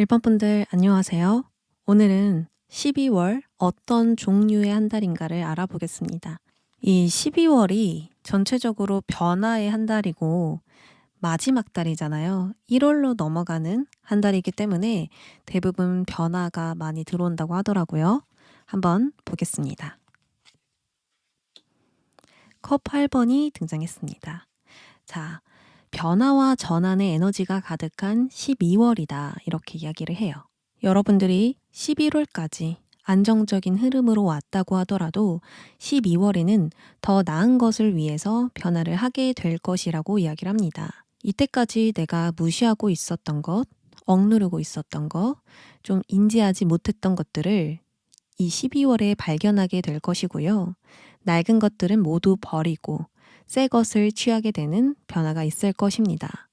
1번 분들 안녕하세요. 오늘은 12월 어떤 종류의 한 달인가를 알아보겠습니다. 이 12월이 전체적으로 변화의 한 달이고 마지막 달이잖아요. 1월로 넘어가는 한 달이기 때문에 대부분 변화가 많이 들어온다고 하더라고요. 한번 보겠습니다. 컵 8번이 등장했습니다. 자, 변화와 전환의 에너지가 가득한 12월이다. 이렇게 이야기를 해요. 여러분들이 11월까지 안정적인 흐름으로 왔다고 하더라도 12월에는 더 나은 것을 위해서 변화를 하게 될 것이라고 이야기를 합니다. 이때까지 내가 무시하고 있었던 것, 억누르고 있었던 것, 좀 인지하지 못했던 것들을 이 12월에 발견하게 될 것이고요. 낡은 것들은 모두 버리고 새 것을 취하게 되는 변화가 있을 것입니다.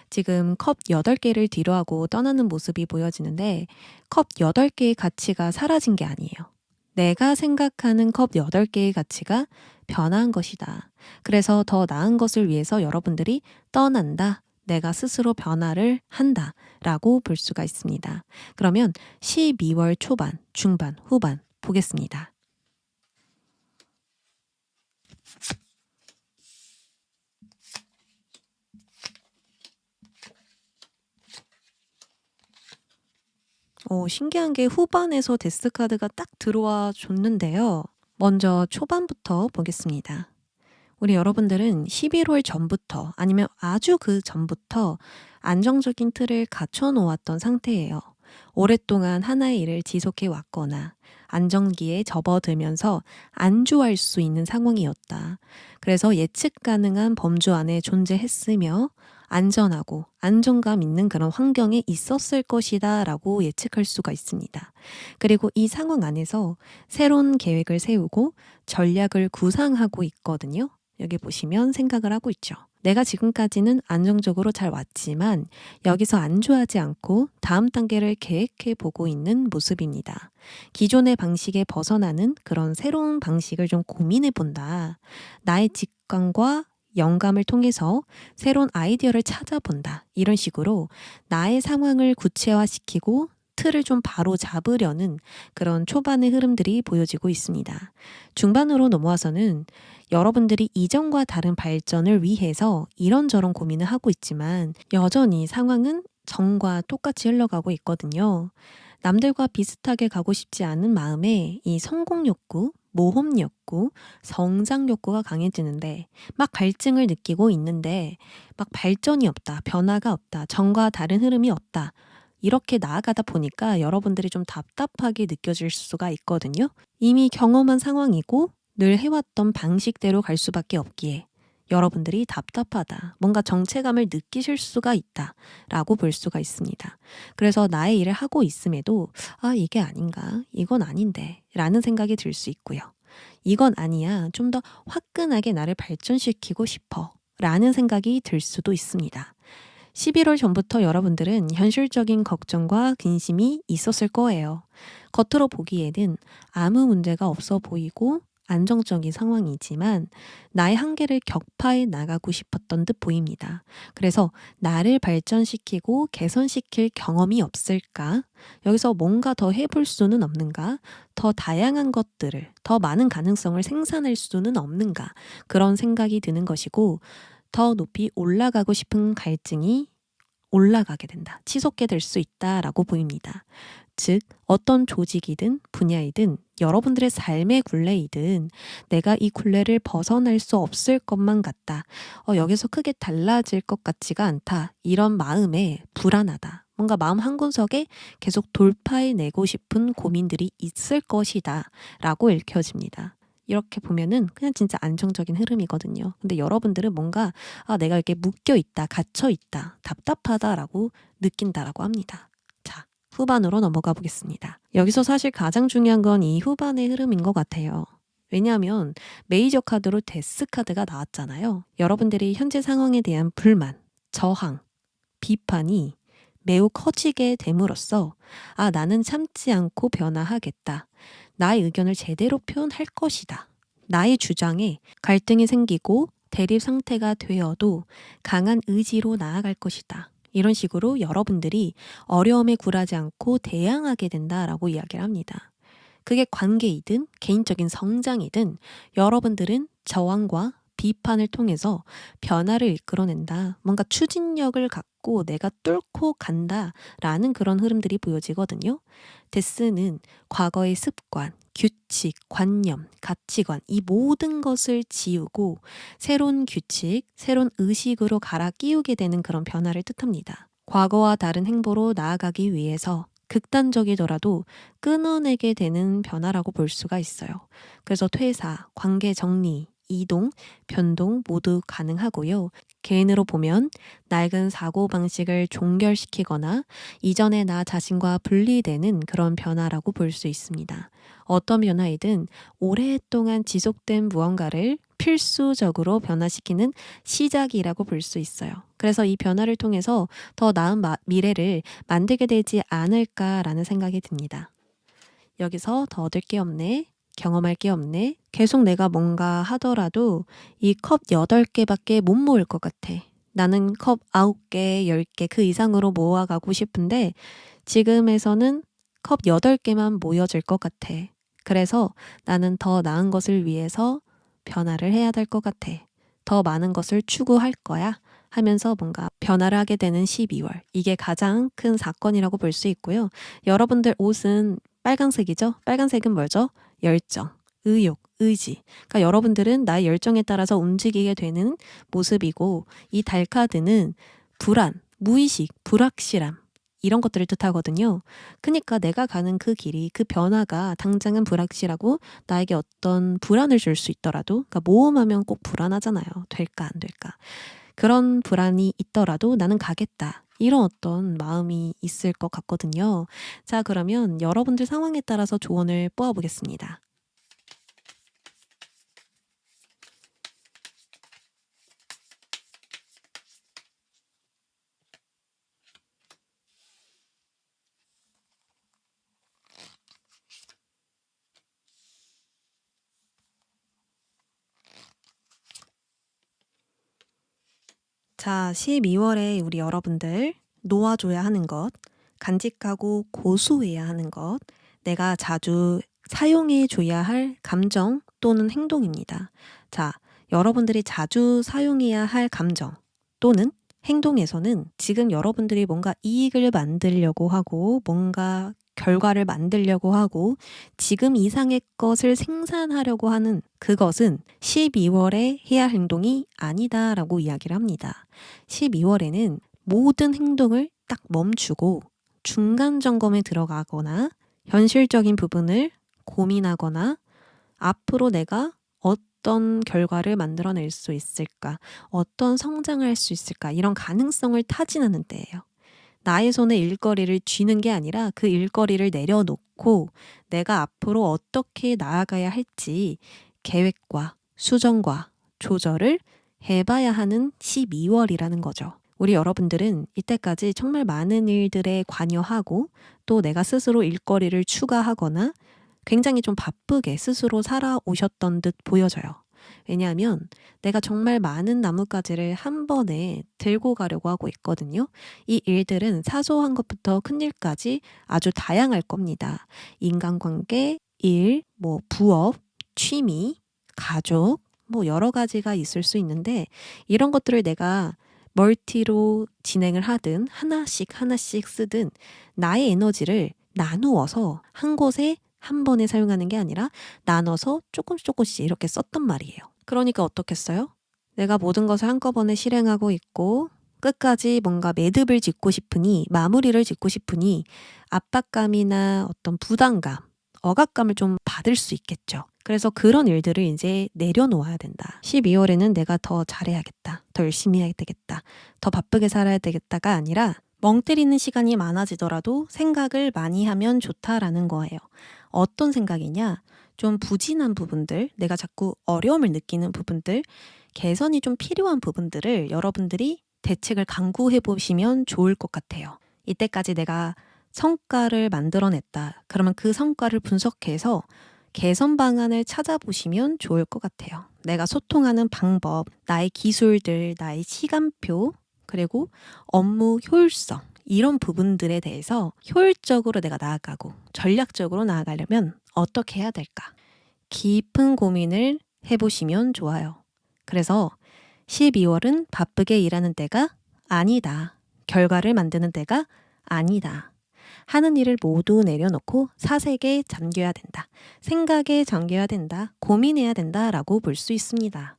지금 컵 8개를 뒤로하고 떠나는 모습이 보여지는데 컵 8개의 가치가 사라진 게 아니에요. 내가 생각하는 컵 8개의 가치가 변화한 것이다. 그래서 더 나은 것을 위해서 여러분들이 떠난다. 내가 스스로 변화를 한다. 라고 볼 수가 있습니다. 그러면 12월 초반, 중반, 후반 보겠습니다. 신기한 게 후반에서 데스카드가 딱 들어와 줬는데요. 먼저 초반부터 보겠습니다. 우리 여러분들은 11월 전부터 아니면 아주 그 전부터 안정적인 틀을 갖춰 놓았던 상태예요. 오랫동안 하나의 일을 지속해 왔거나 안정기에 접어들면서 안주할 수 있는 상황이었다. 그래서 예측 가능한 범주 안에 존재했으며 안전하고 안정감 있는 그런 환경에 있었을 것이다 라고 예측할 수가 있습니다. 그리고 이 상황 안에서 새로운 계획을 세우고 전략을 구상하고 있거든요. 여기 보시면 생각을 하고 있죠. 내가 지금까지는 안정적으로 잘 왔지만 여기서 안주하지 않고 다음 단계를 계획해 보고 있는 모습입니다. 기존의 방식에 벗어나는 그런 새로운 방식을 좀 고민해 본다. 나의 직감과 영감을 통해서 새로운 아이디어를 찾아본다. 이런 식으로 나의 상황을 구체화시키고 틀을 좀 바로 잡으려는 그런 초반의 흐름들이 보여지고 있습니다. 중반으로 넘어와서는 여러분들이 이전과 다른 발전을 위해서 이런저런 고민을 하고 있지만 여전히 상황은 전과 똑같이 흘러가고 있거든요. 남들과 비슷하게 가고 싶지 않은 마음에 이 성공 욕구, 모험 욕구, 성장 욕구가 강해지는데 막 갈증을 느끼고 있는데 막 발전이 없다, 변화가 없다, 전과 다른 흐름이 없다. 이렇게 나아가다 보니까 여러분들이 좀 답답하게 느껴질 수가 있거든요. 이미 경험한 상황이고 늘 해왔던 방식대로 갈 수밖에 없기에 여러분들이 답답하다, 뭔가 정체감을 느끼실 수가 있다 라고 볼 수가 있습니다. 그래서 나의 일을 하고 있음에도 이게 아닌가, 이건 아닌데 라는 생각이 들 수 있고요. 이건 아니야, 좀 더 화끈하게 나를 발전시키고 싶어 라는 생각이 들 수도 있습니다. 11월 전부터 여러분들은 현실적인 걱정과 근심이 있었을 거예요. 겉으로 보기에는 아무 문제가 없어 보이고 안정적인 상황이지만 나의 한계를 격파해 나가고 싶었던 듯 보입니다. 그래서 나를 발전시키고 개선시킬 경험이 없을까? 여기서 뭔가 더 해볼 수는 없는가? 더 다양한 것들을, 더 많은 가능성을 생산할 수는 없는가? 그런 생각이 드는 것이고 더 높이 올라가고 싶은 갈증이 올라가게 된다. 치솟게 될 수 있다라고 보입니다. 즉 어떤 조직이든 분야이든 여러분들의 삶의 굴레이든 내가 이 굴레를 벗어날 수 없을 것만 같다. 여기서 크게 달라질 것 같지가 않다. 이런 마음에 불안하다. 뭔가 마음 한구석에 계속 돌파해내고 싶은 고민들이 있을 것이다 라고 읽혀집니다. 이렇게 보면은 그냥 진짜 안정적인 흐름이거든요. 근데 여러분들은 뭔가 내가 이렇게 묶여있다, 갇혀있다, 답답하다라고 느낀다라고 합니다. 자, 후반으로 넘어가 보겠습니다. 여기서 사실 가장 중요한 건 이 후반의 흐름인 것 같아요. 왜냐하면 메이저 카드로 데스 카드가 나왔잖아요. 여러분들이 현재 상황에 대한 불만, 저항, 비판이 매우 커지게 됨으로써 나는 참지 않고 변화하겠다. 나의 의견을 제대로 표현할 것이다. 나의 주장에 갈등이 생기고 대립 상태가 되어도 강한 의지로 나아갈 것이다. 이런 식으로 여러분들이 어려움에 굴하지 않고 대항하게 된다라고 이야기를 합니다. 그게 관계이든 개인적인 성장이든 여러분들은 저항과 비판을 통해서 변화를 이끌어낸다. 뭔가 추진력을 갖고 내가 뚫고 간다라는 그런 흐름들이 보여지거든요. 데스는 과거의 습관, 규칙, 관념, 가치관 이 모든 것을 지우고 새로운 규칙, 새로운 의식으로 갈아 끼우게 되는 그런 변화를 뜻합니다. 과거와 다른 행보로 나아가기 위해서 극단적이더라도 끊어내게 되는 변화라고 볼 수가 있어요. 그래서 퇴사, 관계 정리, 이동, 변동 모두 가능하고요. 개인으로 보면 낡은 사고방식을 종결시키거나 이전의 나 자신과 분리되는 그런 변화라고 볼 수 있습니다. 어떤 변화이든 오랫동안 지속된 무언가를 필수적으로 변화시키는 시작이라고 볼 수 있어요. 그래서 이 변화를 통해서 더 나은 미래를 만들게 되지 않을까라는 생각이 듭니다. 여기서 더 얻을 게 없네. 경험할 게 없네. 계속 내가 뭔가 하더라도 이 컵 8개밖에 못 모을 것 같아. 나는 컵 9개, 10개 그 이상으로 모아가고 싶은데 지금에서는 컵 8개만 모여질 것 같아. 그래서 나는 더 나은 것을 위해서 변화를 해야 될 것 같아. 더 많은 것을 추구할 거야. 하면서 뭔가 변화를 하게 되는 12월. 이게 가장 큰 사건이라고 볼 수 있고요. 여러분들 옷은 빨강색이죠? 빨간색은 뭐죠? 열정, 의욕, 의지. 그러니까 여러분들은 나의 열정에 따라서 움직이게 되는 모습이고 이 달카드는 불안, 무의식, 불확실함 이런 것들을 뜻하거든요. 그러니까 내가 가는 그 길이 그 변화가 당장은 불확실하고 나에게 어떤 불안을 줄 수 있더라도 그러니까 모험하면 꼭 불안하잖아요. 될까 안 될까. 그런 불안이 있더라도 나는 가겠다. 이런 어떤 마음이 있을 것 같거든요. 자, 그러면 여러분들 상황에 따라서 조언을 뽑아보겠습니다. 자, 12월에 우리 여러분들 놓아줘야 하는 것, 간직하고 고수해야 하는 것, 내가 자주 사용해줘야 할 감정 또는 행동입니다. 자, 여러분들이 자주 사용해야 할 감정 또는 행동에서는 지금 여러분들이 뭔가 이익을 만들려고 하고 뭔가 결과를 만들려고 하고 지금 이상의 것을 생산하려고 하는 그것은 12월에 해야 할 행동이 아니다라고 이야기를 합니다. 12월에는 모든 행동을 딱 멈추고 중간 점검에 들어가거나 현실적인 부분을 고민하거나 앞으로 내가 어떤 결과를 만들어낼 수 있을까? 어떤 성장을 할 수 있을까? 이런 가능성을 타진하는 때예요. 나의 손에 일거리를 쥐는 게 아니라 그 일거리를 내려놓고 내가 앞으로 어떻게 나아가야 할지 계획과 수정과 조절을 해봐야 하는 12월이라는 거죠. 우리 여러분들은 이때까지 정말 많은 일들에 관여하고 또 내가 스스로 일거리를 추가하거나 굉장히 좀 바쁘게 스스로 살아오셨던 듯 보여져요. 왜냐하면 내가 정말 많은 나뭇가지를 한 번에 들고 가려고 하고 있거든요. 이 일들은 사소한 것부터 큰 일까지 아주 다양할 겁니다. 인간관계, 일, 뭐 부업, 취미, 가족, 뭐 여러 가지가 있을 수 있는데 이런 것들을 내가 멀티로 진행을 하든 하나씩 하나씩 쓰든 나의 에너지를 나누어서 한 곳에 한 번에 사용하는 게 아니라 나눠서 조금씩 이렇게 썼단 말이에요. 그러니까 어떻겠어요? 내가 모든 것을 한꺼번에 실행하고 있고 끝까지 뭔가 매듭을 짓고 싶으니 마무리를 짓고 싶으니 압박감이나 어떤 부담감, 억압감을 좀 받을 수 있겠죠. 그래서 그런 일들을 이제 내려놓아야 된다. 12월에는 내가 더 잘해야겠다. 더 열심히 해야 되겠다. 더 바쁘게 살아야 되겠다가 아니라 멍 때리는 시간이 많아지더라도 생각을 많이 하면 좋다라는 거예요. 어떤 생각이냐? 좀 부진한 부분들, 내가 자꾸 어려움을 느끼는 부분들, 개선이 좀 필요한 부분들을 여러분들이 대책을 강구해 보시면 좋을 것 같아요. 이때까지 내가 성과를 만들어냈다. 그러면 그 성과를 분석해서 개선 방안을 찾아보시면 좋을 것 같아요. 내가 소통하는 방법, 나의 기술들, 나의 시간표, 그리고 업무 효율성 이런 부분들에 대해서 효율적으로 내가 나아가고 전략적으로 나아가려면 어떻게 해야 될까? 깊은 고민을 해보시면 좋아요. 그래서 12월은 바쁘게 일하는 때가 아니다. 결과를 만드는 때가 아니다. 하는 일을 모두 내려놓고 사색에 잠겨야 된다. 생각에 잠겨야 된다. 고민해야 된다라고 볼 수 있습니다.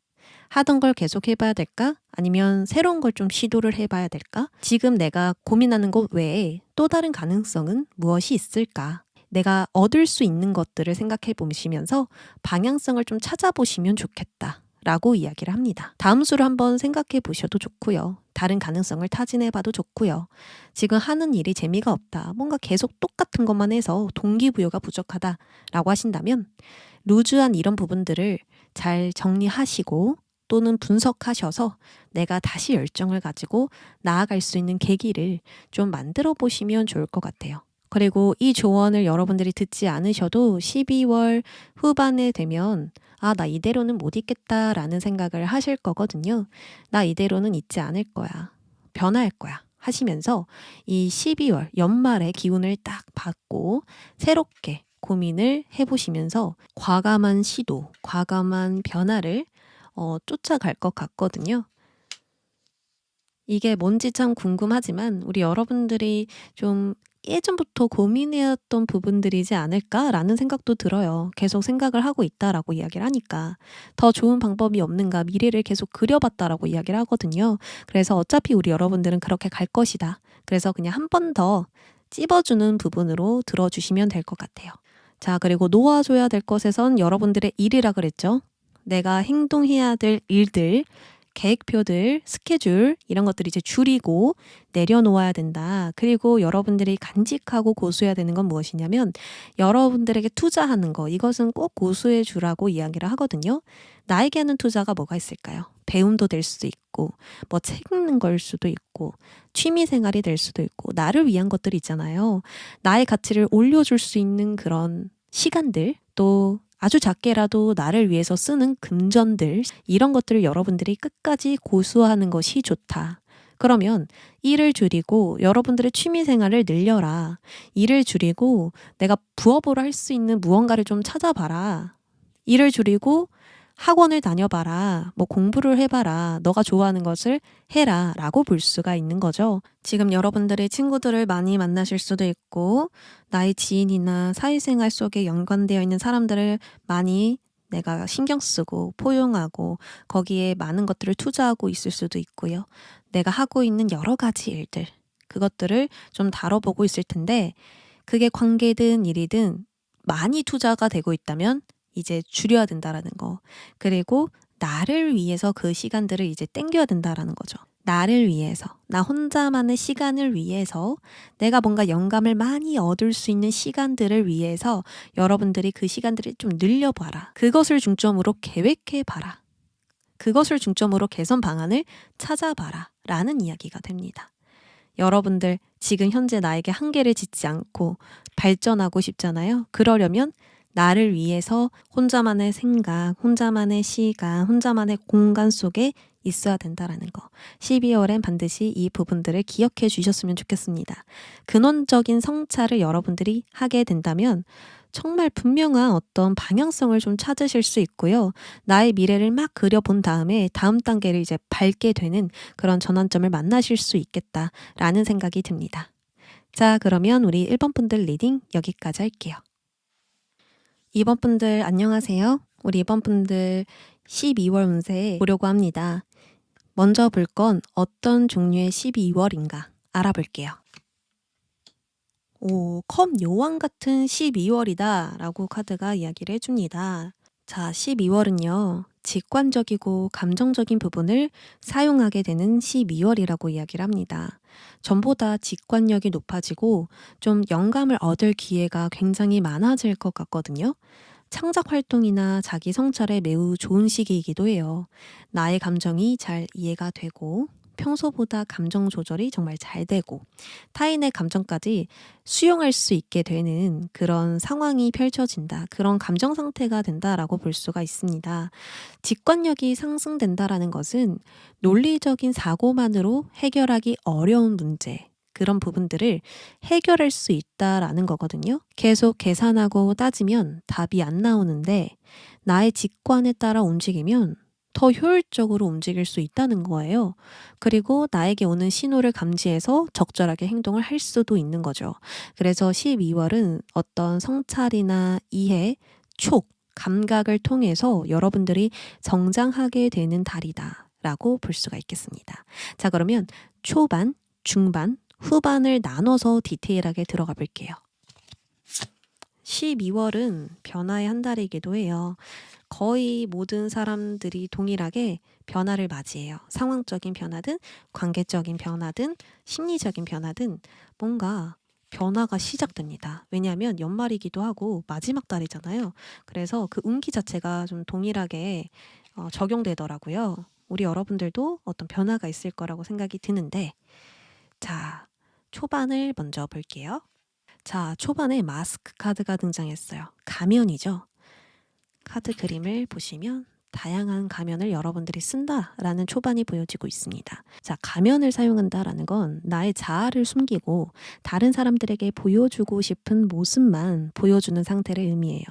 하던 걸 계속 해봐야 될까? 아니면 새로운 걸 좀 시도를 해봐야 될까? 지금 내가 고민하는 것 외에 또 다른 가능성은 무엇이 있을까? 내가 얻을 수 있는 것들을 생각해 보시면서 방향성을 좀 찾아보시면 좋겠다. 라고 이야기를 합니다. 다음 수를 한번 생각해 보셔도 좋고요. 다른 가능성을 타진해 봐도 좋고요. 지금 하는 일이 재미가 없다. 뭔가 계속 똑같은 것만 해서 동기부여가 부족하다. 라고 하신다면 루즈한 이런 부분들을 잘 정리하시고 또는 분석하셔서 내가 다시 열정을 가지고 나아갈 수 있는 계기를 좀 만들어 보시면 좋을 것 같아요. 그리고 이 조언을 여러분들이 듣지 않으셔도 12월 후반에 되면 나 이대로는 못 있겠다라는 생각을 하실 거거든요. 나 이대로는 있지 않을 거야. 변화할 거야. 하시면서 이 12월 연말의 기운을 딱 받고 새롭게 고민을 해보시면서 과감한 시도, 과감한 변화를 쫓아갈 것 같거든요. 이게 뭔지 참 궁금하지만 우리 여러분들이 좀 예전부터 고민해왔던 부분들이지 않을까라는 생각도 들어요. 계속 생각을 하고 있다라고 이야기를 하니까 더 좋은 방법이 없는가 미래를 계속 그려봤다라고 이야기를 하거든요. 그래서 어차피 우리 여러분들은 그렇게 갈 것이다. 그래서 그냥 한 번 더 찝어주는 부분으로 들어주시면 될 것 같아요. 자, 그리고 놓아줘야 될 것에선 여러분들의 일이라 그랬죠. 내가 행동해야 될 일들, 계획표들, 스케줄 이런 것들 이제 줄이고 내려놓아야 된다. 그리고 여러분들이 간직하고 고수해야 되는 건 무엇이냐면 여러분들에게 투자하는 거 이것은 꼭 고수해 주라고 이야기를 하거든요. 나에게 하는 투자가 뭐가 있을까요? 배움도 될 수도 있고 뭐 책 읽는 걸 수도 있고 취미 생활이 될 수도 있고 나를 위한 것들이 있잖아요. 나의 가치를 올려줄 수 있는 그런 시간들 또 아주 작게라도 나를 위해서 쓰는 금전들 이런 것들을 여러분들이 끝까지 고수하는 것이 좋다. 그러면 일을 줄이고 여러분들의 취미 생활을 늘려라. 일을 줄이고 내가 부업으로 할 수 있는 무언가를 좀 찾아봐라. 일을 줄이고 학원을 다녀봐라. 뭐 공부를 해봐라. 너가 좋아하는 것을 해라. 라고 볼 수가 있는 거죠. 지금 여러분들의 친구들을 많이 만나실 수도 있고 나의 지인이나 사회생활 속에 연관되어 있는 사람들을 많이 내가 신경 쓰고 포용하고 거기에 많은 것들을 투자하고 있을 수도 있고요. 내가 하고 있는 여러 가지 일들 그것들을 좀 다뤄보고 있을 텐데 그게 관계든 일이든 많이 투자가 되고 있다면 이제 줄여야 된다라는 거. 그리고 나를 위해서 그 시간들을 이제 땡겨야 된다라는 거죠. 나를 위해서, 나 혼자만의 시간을 위해서 내가 뭔가 영감을 많이 얻을 수 있는 시간들을 위해서 여러분들이 그 시간들을 좀 늘려봐라. 그것을 중점으로 계획해봐라. 그것을 중점으로 개선 방안을 찾아봐라. 라는 이야기가 됩니다. 여러분들 지금 현재 나에게 한계를 짓지 않고 발전하고 싶잖아요. 그러려면 나를 위해서 혼자만의 생각, 혼자만의 시간, 혼자만의 공간 속에 있어야 된다라는 거. 12월엔 반드시 이 부분들을 기억해 주셨으면 좋겠습니다. 근원적인 성찰을 여러분들이 하게 된다면 정말 분명한 어떤 방향성을 좀 찾으실 수 있고요. 나의 미래를 막 그려본 다음에 다음 단계를 이제 밟게 되는 그런 전환점을 만나실 수 있겠다라는 생각이 듭니다. 자, 그러면 우리 1번 분들 리딩 여기까지 할게요. 2번 분들 안녕하세요. 우리 2번 분들 12월 운세 보려고 합니다. 먼저 볼 건 어떤 종류의 12월인가 알아볼게요. 컵 요왕 같은 12월이다 라고 카드가 이야기를 해줍니다. 자, 12월은요. 직관적이고 감정적인 부분을 사용하게 되는 12월이라고 이야기를 합니다. 전보다 직관력이 높아지고 좀 영감을 얻을 기회가 굉장히 많아질 것 같거든요. 창작 활동이나 자기 성찰에 매우 좋은 시기이기도 해요. 나의 감정이 잘 이해가 되고 평소보다 감정 조절이 정말 잘 되고 타인의 감정까지 수용할 수 있게 되는 그런 상황이 펼쳐진다. 그런 감정 상태가 된다라고 볼 수가 있습니다. 직관력이 상승된다라는 것은 논리적인 사고만으로 해결하기 어려운 문제, 그런 부분들을 해결할 수 있다라는 거거든요. 계속 계산하고 따지면 답이 안 나오는데 나의 직관에 따라 움직이면 더 효율적으로 움직일 수 있다는 거예요. 그리고 나에게 오는 신호를 감지해서 적절하게 행동을 할 수도 있는 거죠. 그래서 12월은 어떤 성찰이나 이해, 촉, 감각을 통해서 여러분들이 성장하게 되는 달이다 라고 볼 수가 있겠습니다. 자, 그러면 초반, 중반, 후반을 나눠서 디테일하게 들어가 볼게요. 12월은 변화의 한 달이기도 해요. 거의 모든 사람들이 동일하게 변화를 맞이해요. 상황적인 변화든 관계적인 변화든 심리적인 변화든 뭔가 변화가 시작됩니다. 왜냐하면 연말이기도 하고 마지막 달이잖아요. 그래서 그 운기 자체가 좀 동일하게 적용되더라고요. 우리 여러분들도 어떤 변화가 있을 거라고 생각이 드는데, 자, 초반을 먼저 볼게요. 자, 초반에 마스크 카드가 등장했어요. 가면이죠. 카드 그림을 보시면 다양한 가면을 여러분들이 쓴다라는 초반이 보여지고 있습니다. 자, 가면을 사용한다라는 건 나의 자아를 숨기고 다른 사람들에게 보여주고 싶은 모습만 보여주는 상태를 의미해요.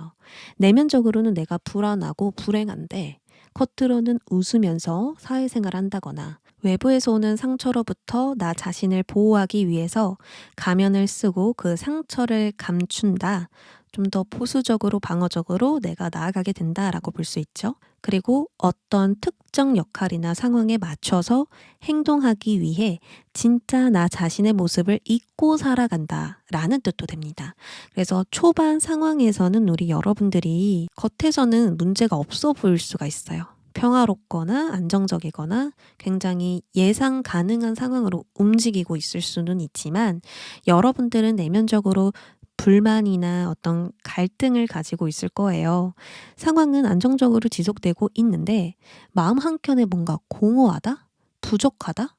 내면적으로는 내가 불안하고 불행한데 겉으로는 웃으면서 사회생활을 한다거나 외부에서 오는 상처로부터 나 자신을 보호하기 위해서 가면을 쓰고 그 상처를 감춘다. 좀 더 보수적으로 방어적으로 내가 나아가게 된다라고 볼 수 있죠. 그리고 어떤 특정 역할이나 상황에 맞춰서 행동하기 위해 진짜 나 자신의 모습을 잊고 살아간다라는 뜻도 됩니다. 그래서 초반 상황에서는 우리 여러분들이 겉에서는 문제가 없어 보일 수가 있어요. 평화롭거나 안정적이거나 굉장히 예상 가능한 상황으로 움직이고 있을 수는 있지만 여러분들은 내면적으로 불만이나 어떤 갈등을 가지고 있을 거예요. 상황은 안정적으로 지속되고 있는데 마음 한켠에 뭔가 공허하다? 부족하다?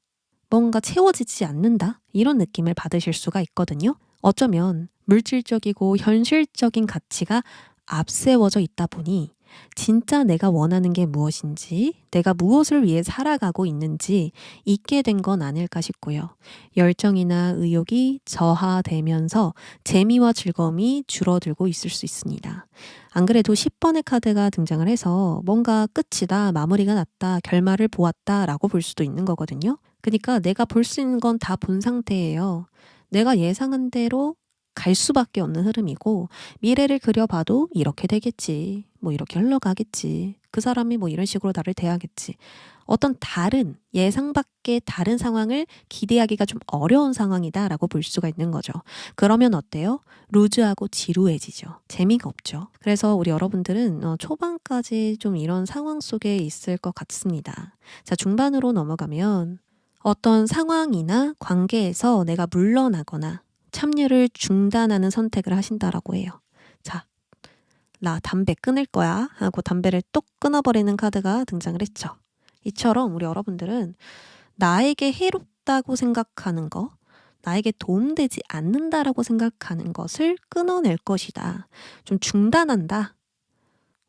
뭔가 채워지지 않는다? 이런 느낌을 받으실 수가 있거든요. 어쩌면 물질적이고 현실적인 가치가 앞세워져 있다 보니 진짜 내가 원하는 게 무엇인지, 내가 무엇을 위해 살아가고 있는지 잊게 된 건 아닐까 싶고요. 열정이나 의욕이 저하되면서 재미와 즐거움이 줄어들고 있을 수 있습니다. 안 그래도 10번의 카드가 등장을 해서 뭔가 끝이다, 마무리가 났다, 결말을 보았다 라고 볼 수도 있는 거거든요. 그러니까 내가 볼 수 있는 건 다 본 상태예요. 내가 예상한 대로 갈 수밖에 없는 흐름이고 미래를 그려봐도 이렇게 되겠지. 뭐 이렇게 흘러가겠지. 그 사람이 뭐 이런 식으로 나를 대하겠지. 어떤 다른 예상 밖의 다른 상황을 기대하기가 좀 어려운 상황이다라고 볼 수가 있는 거죠. 그러면 어때요? 루즈하고 지루해지죠. 재미가 없죠. 그래서 우리 여러분들은 초반까지 좀 이런 상황 속에 있을 것 같습니다. 자, 중반으로 넘어가면 어떤 상황이나 관계에서 내가 물러나거나 참여를 중단하는 선택을 하신다라고 해요. 자, 나 담배 끊을 거야 하고 담배를 뚝 끊어버리는 카드가 등장을 했죠. 이처럼 우리 여러분들은 나에게 해롭다고 생각하는 거, 나에게 도움되지 않는다라고 생각하는 것을 끊어낼 것이다. 좀 중단한다.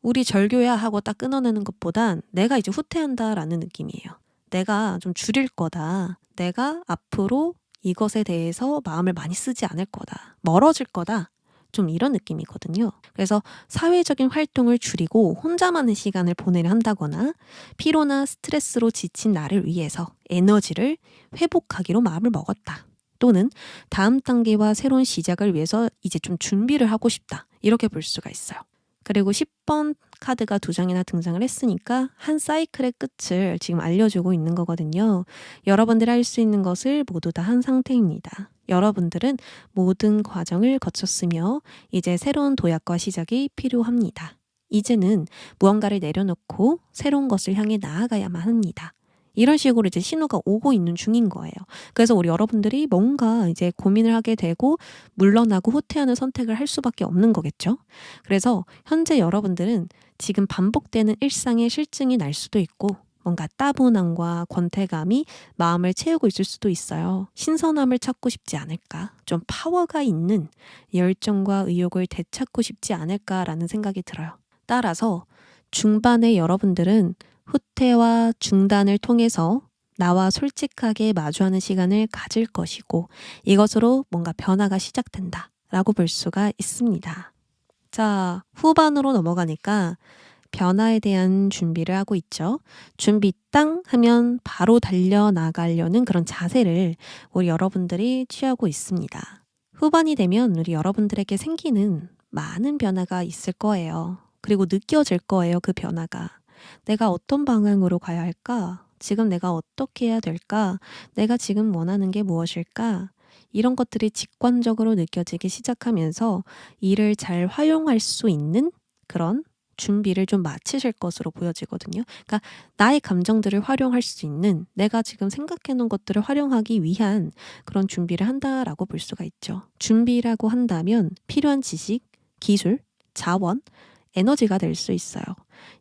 우리 절교야 하고 딱 끊어내는 것보단 내가 이제 후퇴한다라는 느낌이에요. 내가 좀 줄일 거다. 내가 앞으로 이것에 대해서 마음을 많이 쓰지 않을 거다. 멀어질 거다. 좀 이런 느낌이거든요. 그래서 사회적인 활동을 줄이고 혼자만의 시간을 보내려 한다거나 피로나 스트레스로 지친 나를 위해서 에너지를 회복하기로 마음을 먹었다. 또는 다음 단계와 새로운 시작을 위해서 이제 좀 준비를 하고 싶다. 이렇게 볼 수가 있어요. 그리고 10번 카드가 2장이나 등장을 했으니까 한 사이클의 끝을 지금 알려주고 있는 거거든요. 여러분들이 할 수 있는 것을 모두 다 한 상태입니다. 여러분들은 모든 과정을 거쳤으며 이제 새로운 도약과 시작이 필요합니다. 이제는 무언가를 내려놓고 새로운 것을 향해 나아가야만 합니다. 이런 식으로 이제 신호가 오고 있는 중인 거예요. 그래서 우리 여러분들이 뭔가 이제 고민을 하게 되고 물러나고 후퇴하는 선택을 할 수밖에 없는 거겠죠. 그래서 현재 여러분들은 지금 반복되는 일상의 실증이 날 수도 있고 뭔가 따분함과 권태감이 마음을 채우고 있을 수도 있어요. 신선함을 찾고 싶지 않을까? 좀 파워가 있는 열정과 의욕을 되찾고 싶지 않을까라는 생각이 들어요. 따라서 중반에 여러분들은 후퇴와 중단을 통해서 나와 솔직하게 마주하는 시간을 가질 것이고 이것으로 뭔가 변화가 시작된다 라고 볼 수가 있습니다. 자, 후반으로 넘어가니까 변화에 대한 준비를 하고 있죠. 준비 땅 하면 바로 달려나가려는 그런 자세를 우리 여러분들이 취하고 있습니다. 후반이 되면 우리 여러분들에게 생기는 많은 변화가 있을 거예요. 그리고 느껴질 거예요, 그 변화가. 내가 어떤 방향으로 가야 할까? 지금 내가 어떻게 해야 될까? 내가 지금 원하는 게 무엇일까? 이런 것들이 직관적으로 느껴지기 시작하면서 이를 잘 활용할 수 있는 그런 준비를 좀 마치실 것으로 보여지거든요. 그러니까 나의 감정들을 활용할 수 있는 내가 지금 생각해 놓은 것들을 활용하기 위한 그런 준비를 한다라고 볼 수가 있죠. 준비라고 한다면 필요한 지식, 기술, 자원, 에너지가 될 수 있어요.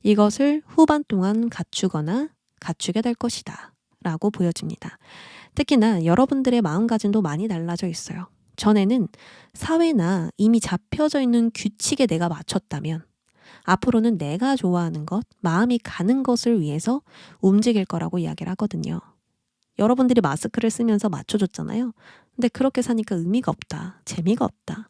이것을 후반 동안 갖추거나 갖추게 될 것이다 라고 보여집니다. 특히나 여러분들의 마음가짐도 많이 달라져 있어요. 전에는 사회나 이미 잡혀져 있는 규칙에 내가 맞췄다면 앞으로는 내가 좋아하는 것, 마음이 가는 것을 위해서 움직일 거라고 이야기를 하거든요. 여러분들이 마스크를 쓰면서 맞춰줬잖아요. 근데 그렇게 사니까 의미가 없다. 재미가 없다.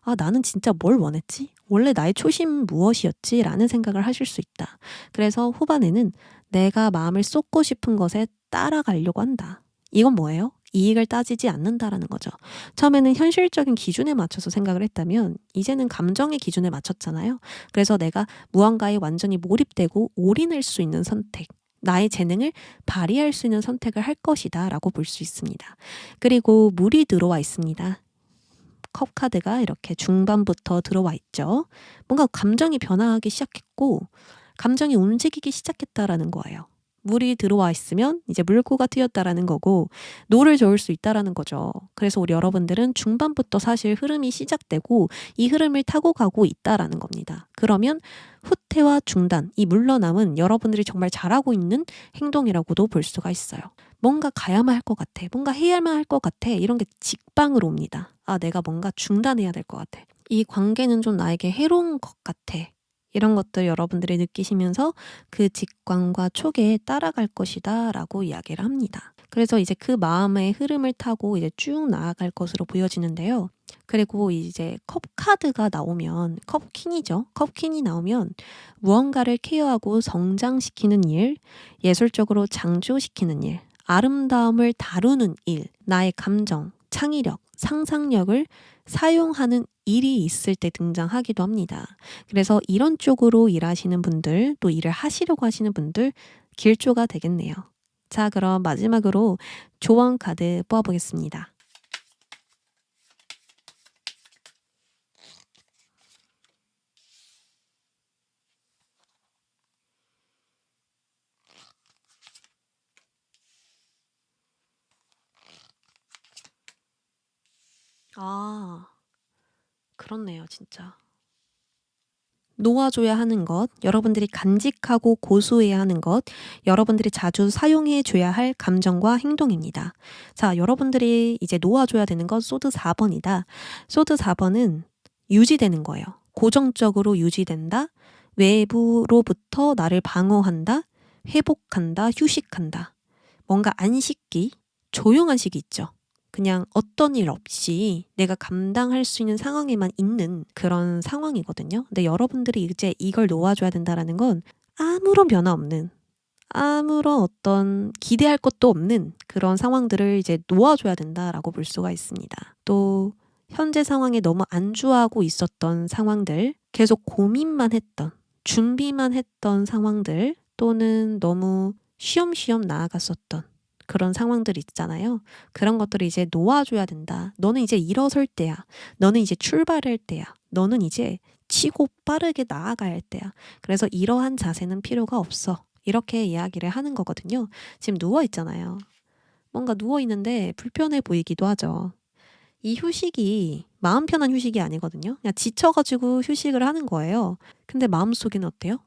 아, 나는 진짜 뭘 원했지? 원래 나의 초심은 무엇이었지? 라는 생각을 하실 수 있다. 그래서 후반에는 내가 마음을 쏟고 싶은 것에 따라가려고 한다. 이건 뭐예요? 이익을 따지지 않는다라는 거죠. 처음에는 현실적인 기준에 맞춰서 생각을 했다면 이제는 감정의 기준에 맞췄잖아요. 그래서 내가 무언가에 완전히 몰입되고 올인할 수 있는 선택, 나의 재능을 발휘할 수 있는 선택을 할 것이다 라고 볼 수 있습니다. 그리고 물이 들어와 있습니다. 컵 카드가 이렇게 중반부터 들어와 있죠. 뭔가 감정이 변화하기 시작했고 감정이 움직이기 시작했다라는 거예요. 물이 들어와 있으면 이제 물고가 트였다라는 거고 노를 저을 수 있다라는 거죠. 그래서 우리 여러분들은 중반부터 사실 흐름이 시작되고 이 흐름을 타고 가고 있다라는 겁니다. 그러면 후퇴와 중단, 이 물러남은 여러분들이 정말 잘하고 있는 행동이라고도 볼 수가 있어요. 뭔가 가야만 할 것 같아. 뭔가 해야만 할 것 같아. 이런 게 직방으로 옵니다. 아, 내가 뭔가 중단해야 될 것 같아. 이 관계는 좀 나에게 해로운 것 같아. 이런 것들 여러분들이 느끼시면서 그 직관과 촉에 따라갈 것이다 라고 이야기를 합니다. 그래서 이제 그 마음의 흐름을 타고 이제 쭉 나아갈 것으로 보여지는데요. 그리고 이제 컵 카드가 나오면 컵퀸이죠. 컵퀸이 나오면 무언가를 케어하고 성장시키는 일, 예술적으로 창조시키는 일, 아름다움을 다루는 일, 나의 감정, 창의력, 상상력을 사용하는 일이 있을 때 등장하기도 합니다. 그래서 이런 쪽으로 일하시는 분들, 또 일을 하시려고 하시는 분들 길조가 되겠네요. 자, 그럼 마지막으로 조언 카드 뽑아보겠습니다. 아, 그렇네요, 진짜. 놓아줘야 하는 것, 여러분들이 간직하고 고수해야 하는 것, 여러분들이 자주 사용해 줘야 할 감정과 행동입니다. 자, 여러분들이 이제 놓아줘야 되는 건 소드 4번이다. 소드 4번은 유지되는 거예요. 고정적으로 유지된다. 외부로부터 나를 방어한다. 회복한다. 휴식한다. 뭔가 안식기, 조용한 시기 있죠. 그냥 어떤 일 없이 내가 감당할 수 있는 상황에만 있는 그런 상황이거든요. 근데 여러분들이 이제 이걸 놓아줘야 된다라는 건 아무런 변화 없는, 아무런 어떤 기대할 것도 없는 그런 상황들을 이제 놓아줘야 된다라고 볼 수가 있습니다. 또 현재 상황에 너무 안주하고 있었던 상황들, 계속 고민만 했던, 준비만 했던 상황들, 또는 너무 쉬엄쉬엄 나아갔었던 그런 상황들 있잖아요. 그런 것들을 이제 놓아줘야 된다. 너는 이제 일어설 때야. 너는 이제 출발할 때야. 너는 이제 치고 빠르게 나아가야 할 때야. 그래서 이러한 자세는 필요가 없어. 이렇게 이야기를 하는 거거든요. 지금 누워 있잖아요. 뭔가 누워 있는데 불편해 보이기도 하죠. 이 휴식이 마음 편한 휴식이 아니거든요. 그냥 지쳐가지고 휴식을 하는 거예요. 근데 마음속에는 어때요?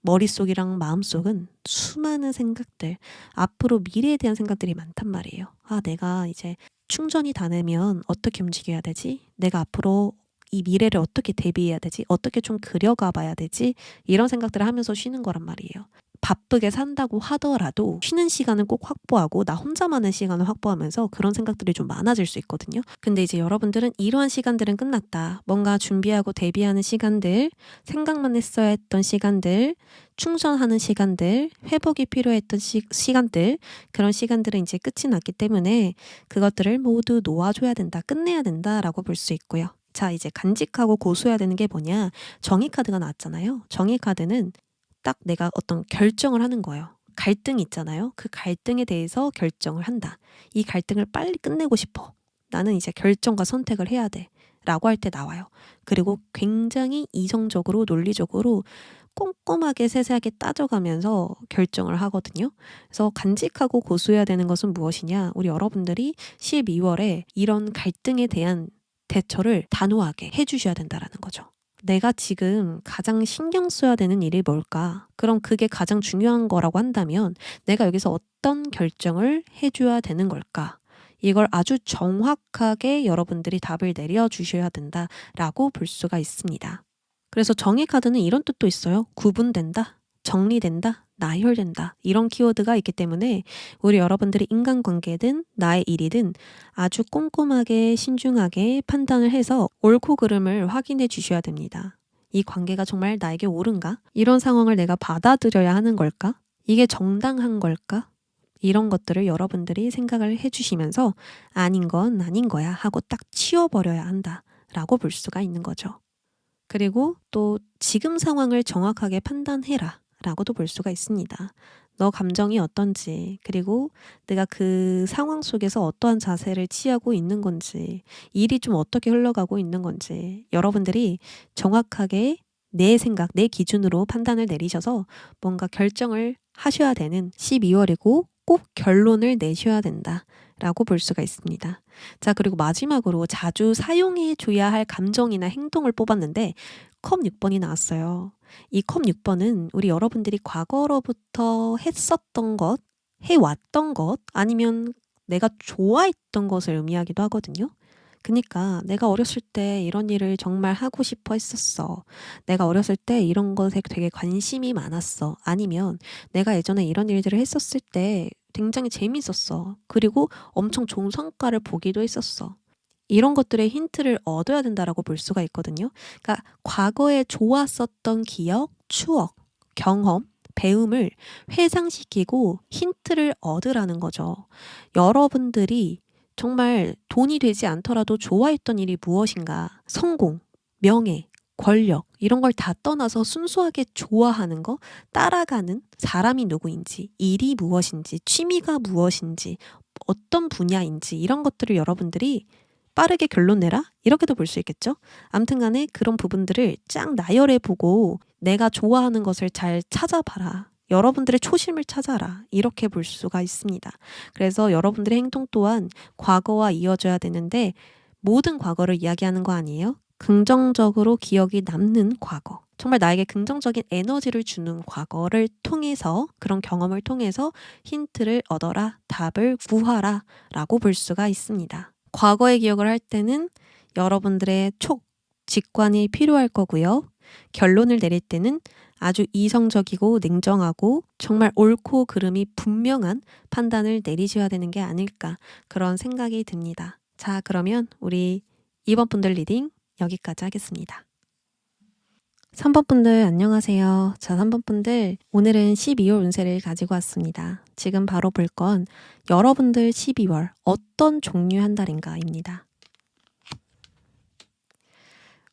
머릿속이랑 마음속은 수많은 생각들, 앞으로 미래에 대한 생각들이 많단 말이에요. 아, 내가 이제 충전이 다 되면 어떻게 움직여야 되지? 내가 앞으로 이 미래를 어떻게 대비해야 되지? 어떻게 좀 그려가 봐야 되지? 이런 생각들을 하면서 쉬는 거란 말이에요. 바쁘게 산다고 하더라도 쉬는 시간은 꼭 확보하고 나 혼자만의 시간을 확보하면서 그런 생각들이 좀 많아질 수 있거든요. 근데 이제 여러분들은 이러한 시간들은 끝났다. 뭔가 준비하고 대비하는 시간들, 생각만 했어야 했던 시간들, 충전하는 시간들, 회복이 필요했던 시간들, 그런 시간들은 이제 끝이 났기 때문에 그것들을 모두 놓아줘야 된다, 끝내야 된다라고 볼 수 있고요. 자, 이제 간직하고 고수해야 되는 게 뭐냐? 정의카드가 나왔잖아요. 정의카드는 딱 내가 어떤 결정을 하는 거예요. 갈등이 있잖아요. 그 갈등에 대해서 결정을 한다. 이 갈등을 빨리 끝내고 싶어. 나는 이제 결정과 선택을 해야 돼. 라고 할 때 나와요. 그리고 굉장히 이성적으로 논리적으로 꼼꼼하게 세세하게 따져가면서 결정을 하거든요. 그래서 간직하고 고수해야 되는 것은 무엇이냐? 우리 여러분들이 12월에 이런 갈등에 대한 대처를 단호하게 해주셔야 된다라는 거죠. 내가 지금 가장 신경 써야 되는 일이 뭘까? 그럼 그게 가장 중요한 거라고 한다면 내가 여기서 어떤 결정을 해줘야 되는 걸까? 이걸 아주 정확하게 여러분들이 답을 내려주셔야 된다라고 볼 수가 있습니다. 그래서 정의 카드는 이런 뜻도 있어요. 구분된다, 정리된다, 나열된다. 이런 키워드가 있기 때문에 우리 여러분들이 인간관계든 나의 일이든 아주 꼼꼼하게 신중하게 판단을 해서 옳고 그름을 확인해 주셔야 됩니다. 이 관계가 정말 나에게 옳은가? 이런 상황을 내가 받아들여야 하는 걸까? 이게 정당한 걸까? 이런 것들을 여러분들이 생각을 해주시면서 아닌 건 아닌 거야 하고 딱 치워버려야 한다라고 볼 수가 있는 거죠. 그리고 또 지금 상황을 정확하게 판단해라 라고도 볼 수가 있습니다. 너 감정이 어떤지, 그리고 내가 그 상황 속에서 어떠한 자세를 취하고 있는 건지, 일이 좀 어떻게 흘러가고 있는 건지 여러분들이 정확하게 내 생각, 내 기준으로 판단을 내리셔서 뭔가 결정을 하셔야 되는 12월이고 꼭 결론을 내셔야 된다 라고 볼 수가 있습니다. 자, 그리고 마지막으로 자주 사용해 줘야 할 감정이나 행동을 뽑았는데 컵 6번이 나왔어요. 이 컵 6번은 우리 여러분들이 과거로부터 했었던 것, 해왔던 것, 아니면 내가 좋아했던 것을 의미하기도 하거든요. 그러니까 내가 어렸을 때 이런 일을 정말 하고 싶어 했었어. 내가 어렸을 때 이런 것에 되게 관심이 많았어. 아니면 내가 예전에 이런 일들을 했었을 때 굉장히 재밌었어. 그리고 엄청 좋은 성과를 보기도 했었어. 이런 것들의 힌트를 얻어야 된다라고 볼 수가 있거든요. 그러니까 과거에 좋았었던 기억, 추억, 경험, 배움을 회상시키고 힌트를 얻으라는 거죠. 여러분들이 정말 돈이 되지 않더라도 좋아했던 일이 무엇인가? 성공, 명예, 권력 이런 걸 다 떠나서 순수하게 좋아하는 거, 따라가는 사람이 누구인지, 일이 무엇인지, 취미가 무엇인지, 어떤 분야인지 이런 것들을 여러분들이 빠르게 결론 내라? 이렇게도 볼 수 있겠죠? 아무튼 간에 그런 부분들을 쫙 나열해보고 내가 좋아하는 것을 잘 찾아봐라. 여러분들의 초심을 찾아라. 이렇게 볼 수가 있습니다. 그래서 여러분들의 행동 또한 과거와 이어져야 되는데 모든 과거를 이야기하는 거 아니에요? 긍정적으로 기억이 남는 과거. 정말 나에게 긍정적인 에너지를 주는 과거를 통해서 그런 경험을 통해서 힌트를 얻어라. 답을 구하라. 라고 볼 수가 있습니다. 과거의 기억을 할 때는 여러분들의 직관이 필요할 거고요. 결론을 내릴 때는 아주 이성적이고 냉정하고 정말 옳고 그름이 분명한 판단을 내리셔야 되는 게 아닐까 그런 생각이 듭니다. 자, 그러면 우리 2번 분들 리딩 여기까지 하겠습니다. 3번 분들 안녕하세요. 자, 3번 분들 오늘은 12월 운세를 가지고 왔습니다. 지금 바로 볼 건 여러분들 12월 어떤 종류의 한 달인가입니다.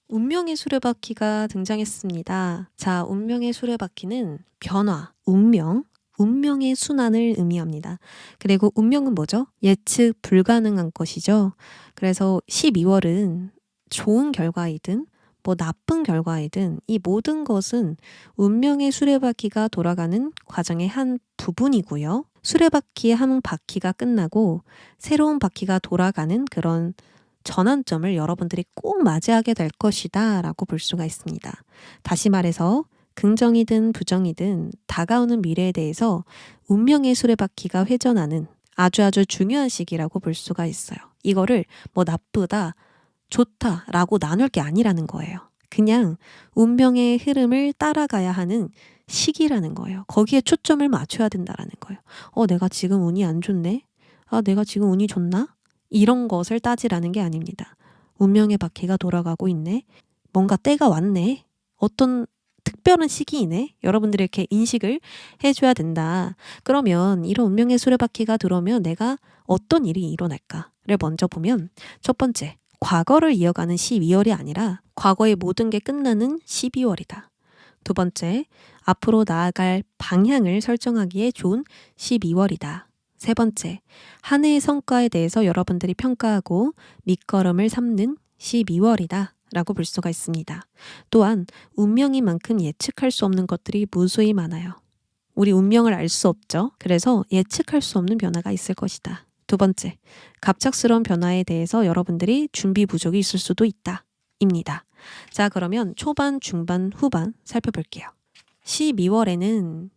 운명의 수레바퀴가 등장했습니다. 자, 운명의 수레바퀴는 변화, 운명의 순환을 의미합니다. 그리고 운명은 뭐죠? 예측 불가능한 것이죠. 그래서 12월은 좋은 결과이든 뭐 나쁜 결과이든 이 모든 것은 운명의 수레바퀴가 돌아가는 과정의 한 부분이고요. 수레바퀴의 한 바퀴가 끝나고 새로운 바퀴가 돌아가는 그런 전환점을 여러분들이 꼭 맞이하게 될 것이다 라고 볼 수가 있습니다. 다시 말해서 긍정이든 부정이든 다가오는 미래에 대해서 운명의 수레바퀴가 회전하는 아주 중요한 시기라고 볼 수가 있어요. 이거를 뭐 나쁘다, 좋다라고 나눌 게 아니라는 거예요. 그냥 운명의 흐름을 따라가야 하는 시기라는 거예요. 거기에 초점을 맞춰야 된다라는 거예요. 내가 지금 운이 안 좋네? 내가 지금 운이 좋나? 이런 것을 따지라는 게 아닙니다. 운명의 바퀴가 돌아가고 있네? 뭔가 때가 왔네? 어떤 특별한 시기이네? 여러분들이 이렇게 인식을 해줘야 된다. 그러면 이런 운명의 수레바퀴가 들어오면 내가 어떤 일이 일어날까를 먼저 보면 첫 번째, 과거를 이어가는 12월이 아니라 과거의 모든 게 끝나는 12월이다. 두 번째, 앞으로 나아갈 방향을 설정하기에 좋은 12월이다. 세 번째, 한 해의 성과에 대해서 여러분들이 평가하고 밑거름을 삼는 12월이다. 라고 볼 수가 있습니다. 또한 운명인 만큼 예측할 수 없는 것들이 무수히 많아요. 우리 운명을 알 수 없죠. 그래서 예측할 수 없는 변화가 있을 것이다. 두 번째, 갑작스러운 변화에 대해서 여러분들이 준비 부족이 있을 수도 있다. 입니다. 자, 그러면 초반, 중반, 후반 살펴볼게요. 12월에는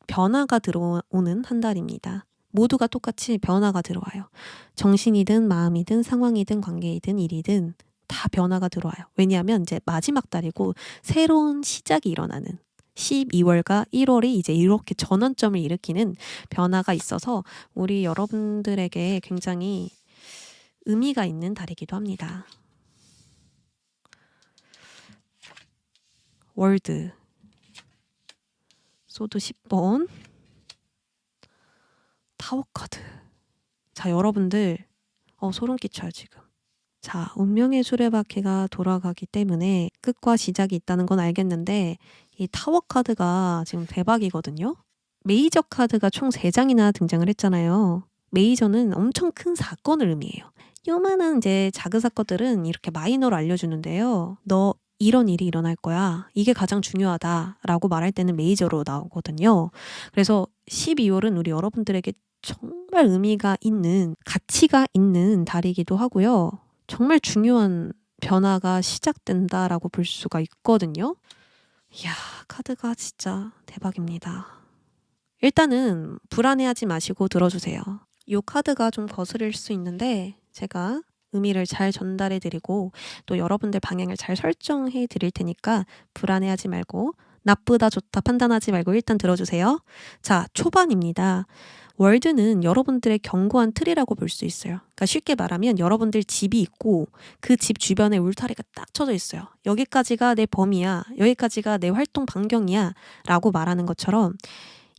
변화가 들어오는 한 달입니다. 모두가 똑같이 변화가 들어와요. 정신이든 마음이든 상황이든 관계이든 일이든 다 변화가 들어와요. 왜냐하면 이제 마지막 달이고 새로운 시작이 일어나는 12월과 1월이 이제 이렇게 전환점을 일으키는 변화가 있어서 우리 여러분들에게 굉장히 의미가 있는 달이기도 합니다. 월드 소드 10번 타워 카드. 자, 여러분들 소름 끼쳐요 지금. 자, 운명의 수레바퀴가 돌아가기 때문에 끝과 시작이 있다는 건 알겠는데 이 타워 카드가 지금 대박이거든요. 메이저 카드가 총 3장이나 등장을 했잖아요. 메이저는 엄청 큰 사건을 의미해요. 요만한 이제 작은 사건들은 이렇게 마이너로 알려주는데요. 너 이런 일이 일어날 거야. 이게 가장 중요하다라고 말할 때는 메이저로 나오거든요. 그래서 12월은 우리 여러분들에게 정말 의미가 있는, 가치가 있는 달이기도 하고요. 정말 중요한 변화가 시작된다라고 볼 수가 있거든요. 이야, 카드가 진짜 대박입니다. 일단은 불안해하지 마시고 들어주세요. 이 카드가 좀 거슬릴 수 있는데 제가 의미를 잘 전달해 드리고 또 여러분들 방향을 잘 설정해 드릴 테니까 불안해하지 말고 나쁘다 좋다 판단하지 말고 일단 들어주세요. 자, 초반입니다. 월드는 여러분들의 견고한 틀이라고 볼 수 있어요. 그러니까 쉽게 말하면 여러분들 집이 있고 그 집 주변에 울타리가 딱 쳐져 있어요. 여기까지가 내 범위야. 여기까지가 내 활동 반경이야. 라고 말하는 것처럼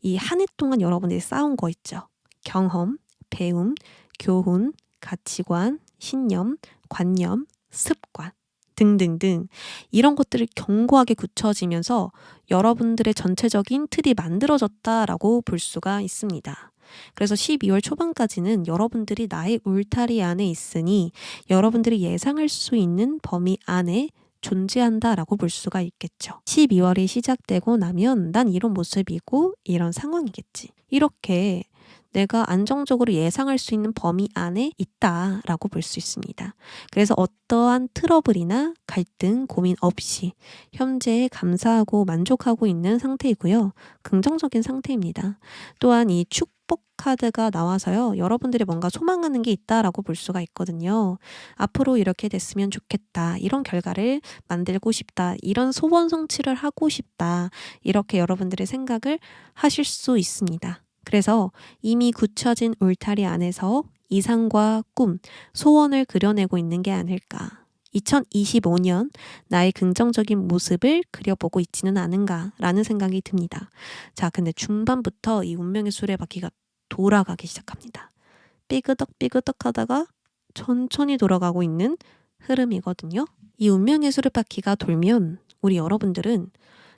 이 한 해 동안 여러분들이 쌓은 거 있죠. 경험, 배움, 교훈, 가치관, 신념, 관념, 습관 등등등 이런 것들을 견고하게 굳혀지면서 여러분들의 전체적인 틀이 만들어졌다라고 볼 수가 있습니다. 그래서 12월 초반까지는 여러분들이 나의 울타리 안에 있으니 여러분들이 예상할 수 있는 범위 안에 존재한다라고 볼 수가 있겠죠. 12월이 시작되고 나면 난 이런 모습이고 이런 상황이겠지. 이렇게 내가 안정적으로 예상할 수 있는 범위 안에 있다라고 볼 수 있습니다. 그래서 어떠한 트러블이나 갈등, 고민 없이 현재에 감사하고 만족하고 있는 상태이고요. 긍정적인 상태입니다. 또한 이 축복 카드가 나와서요. 여러분들이 뭔가 소망하는 게 있다라고 볼 수가 있거든요. 앞으로 이렇게 됐으면 좋겠다. 이런 결과를 만들고 싶다. 이런 소원 성취를 하고 싶다. 이렇게 여러분들의 생각을 하실 수 있습니다. 그래서 이미 굳혀진 울타리 안에서 이상과 꿈, 소원을 그려내고 있는 게 아닐까. 2025년 나의 긍정적인 모습을 그려보고 있지는 않은가라는 생각이 듭니다. 자, 근데 중반부터 이 운명의 수레바퀴가 돌아가기 시작합니다. 삐그덕삐그덕 하다가 천천히 돌아가고 있는 흐름이거든요. 이 운명의 수레바퀴가 돌면 우리 여러분들은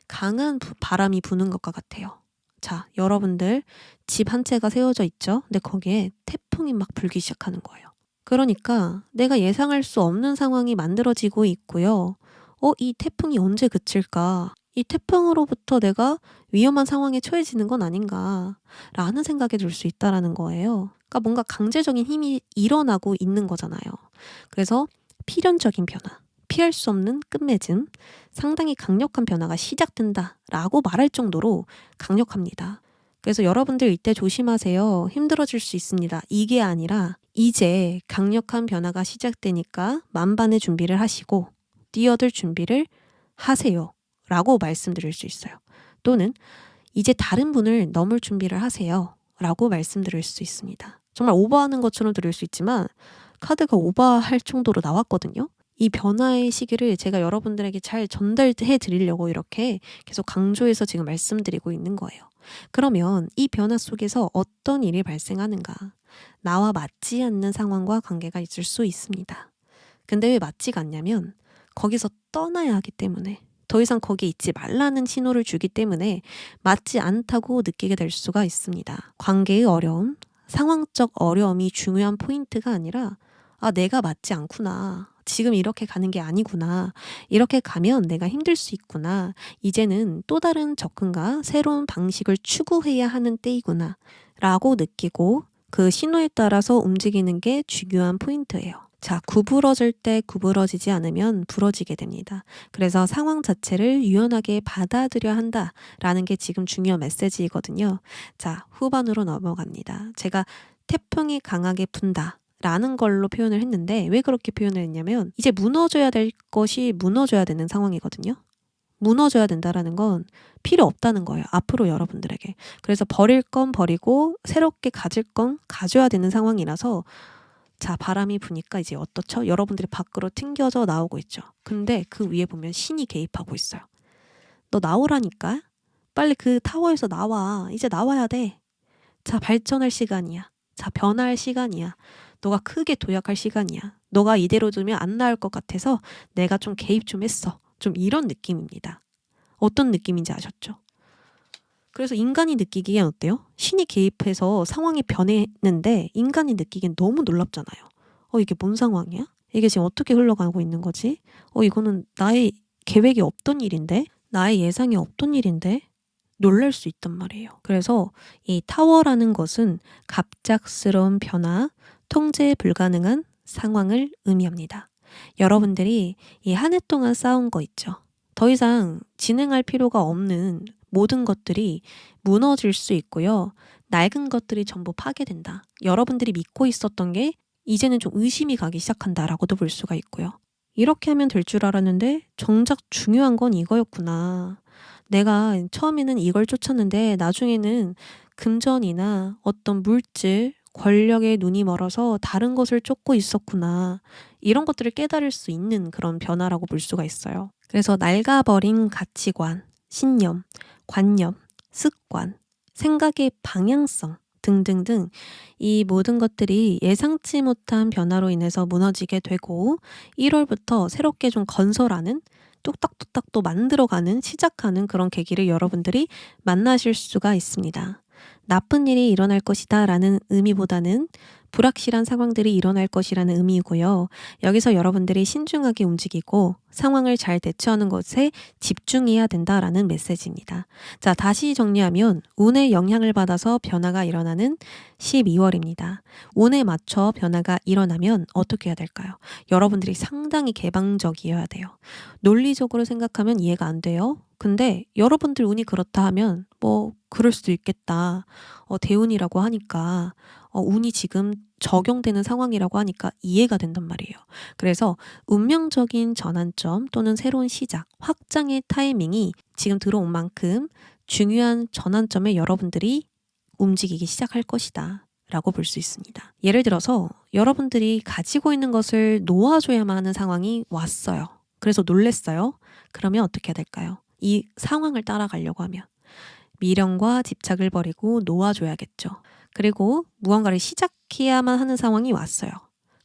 강한 바람이 부는 것과 같아요. 자, 여러분들 집 한 채가 세워져 있죠? 근데 거기에 태풍이 막 불기 시작하는 거예요. 그러니까 내가 예상할 수 없는 상황이 만들어지고 있고요. 이 태풍이 언제 그칠까? 이 태풍으로부터 내가 위험한 상황에 처해지는 건 아닌가? 라는 생각이 들 수 있다라는 거예요. 그러니까 뭔가 강제적인 힘이 일어나고 있는 거잖아요. 그래서 필연적인 변화, 피할 수 없는 끝맺음, 상당히 강력한 변화가 시작된다라고 말할 정도로 강력합니다. 그래서 여러분들 이때 조심하세요. 힘들어질 수 있습니다. 이게 아니라 이제 강력한 변화가 시작되니까 만반의 준비를 하시고 뛰어들 준비를 하세요. 라고 말씀드릴 수 있어요. 또는 이제 다른 분을 넘을 준비를 하세요. 라고 말씀드릴 수 있습니다. 정말 오버하는 것처럼 들릴 수 있지만 카드가 오버할 정도로 나왔거든요. 이 변화의 시기를 제가 여러분들에게 잘 전달해 드리려고 이렇게 계속 강조해서 지금 말씀드리고 있는 거예요. 그러면 이 변화 속에서 어떤 일이 발생하는가? 나와 맞지 않는 상황과 관계가 있을 수 있습니다. 근데 왜 맞지가 않냐면 거기서 떠나야 하기 때문에, 더 이상 거기에 있지 말라는 신호를 주기 때문에 맞지 않다고 느끼게 될 수가 있습니다. 관계의 어려움, 상황적 어려움이 중요한 포인트가 아니라 내가 맞지 않구나. 지금 이렇게 가는 게 아니구나. 이렇게 가면 내가 힘들 수 있구나. 이제는 또 다른 접근과 새로운 방식을 추구해야 하는 때이구나. 라고 느끼고 그 신호에 따라서 움직이는 게 중요한 포인트예요. 자, 구부러질 때 구부러지지 않으면 부러지게 됩니다. 그래서 상황 자체를 유연하게 받아들여야 한다라는 게 지금 중요한 메시지이거든요. 자, 후반으로 넘어갑니다. 제가 태풍이 강하게 분다 라는 걸로 표현을 했는데 왜 그렇게 표현을 했냐면 이제 무너져야 될 것이 무너져야 되는 상황이거든요. 무너져야 된다라는 건 필요 없다는 거예요. 앞으로 여러분들에게. 그래서 버릴 건 버리고 새롭게 가질 건 가져야 되는 상황이라서 자, 바람이 부니까 이제 어떻죠? 여러분들이 밖으로 튕겨져 나오고 있죠. 근데 그 위에 보면 신이 개입하고 있어요. 너 나오라니까? 빨리 그 타워에서 나와. 이제 나와야 돼. 자, 발전할 시간이야. 자, 변화할 시간이야. 너가 크게 도약할 시간이야. 너가 이대로 두면 안 나을 것 같아서 내가 좀 개입 좀 했어. 좀 이런 느낌입니다. 어떤 느낌인지 아셨죠? 그래서 인간이 느끼기엔 어때요? 신이 개입해서 상황이 변했는데 인간이 느끼기엔 너무 놀랍잖아요. 이게 뭔 상황이야? 이게 지금 어떻게 흘러가고 있는 거지? 이거는 나의 계획이 없던 일인데? 나의 예상이 없던 일인데? 놀랄 수 있단 말이에요. 그래서 이 타워라는 것은 갑작스러운 변화, 통제 불가능한 상황을 의미합니다. 여러분들이 이 한 해 동안 쌓은 거 있죠. 더 이상 진행할 필요가 없는 모든 것들이 무너질 수 있고요. 낡은 것들이 전부 파괴된다. 여러분들이 믿고 있었던 게 이제는 좀 의심이 가기 시작한다라고도 볼 수가 있고요. 이렇게 하면 될 줄 알았는데 정작 중요한 건 이거였구나. 내가 처음에는 이걸 쫓았는데 나중에는 금전이나 어떤 물질, 권력에 눈이 멀어서 다른 것을 쫓고 있었구나. 이런 것들을 깨달을 수 있는 그런 변화라고 볼 수가 있어요. 그래서 낡아버린 가치관, 신념, 관념, 습관, 생각의 방향성 등등등 이 모든 것들이 예상치 못한 변화로 인해서 무너지게 되고 1월부터 새롭게 좀 건설하는 뚝딱뚝딱 또 만들어가는 시작하는 그런 계기를 여러분들이 만나실 수가 있습니다. 나쁜 일이 일어날 것이다 라는 의미보다는 불확실한 상황들이 일어날 것이라는 의미이고요. 여기서 여러분들이 신중하게 움직이고 상황을 잘 대처하는 것에 집중해야 된다라는 메시지입니다. 자, 다시 정리하면 운의 영향을 받아서 변화가 일어나는 12월입니다. 운에 맞춰 변화가 일어나면 어떻게 해야 될까요? 여러분들이 상당히 개방적이어야 돼요. 논리적으로 생각하면 이해가 안 돼요. 근데 여러분들 운이 그렇다 하면 그럴 수도 있겠다. 대운이라고 하니까 운이 지금 적용되는 상황이라고 하니까 이해가 된단 말이에요. 그래서 운명적인 전환점 또는 새로운 시작, 확장의 타이밍이 지금 들어온 만큼 중요한 전환점에 여러분들이 움직이기 시작할 것이다 라고 볼 수 있습니다. 예를 들어서 여러분들이 가지고 있는 것을 놓아줘야만 하는 상황이 왔어요. 그래서 놀랬어요. 그러면 어떻게 해야 될까요? 이 상황을 따라가려고 하면 미련과 집착을 버리고 놓아줘야겠죠. 그리고 무언가를 시작해야만 하는 상황이 왔어요.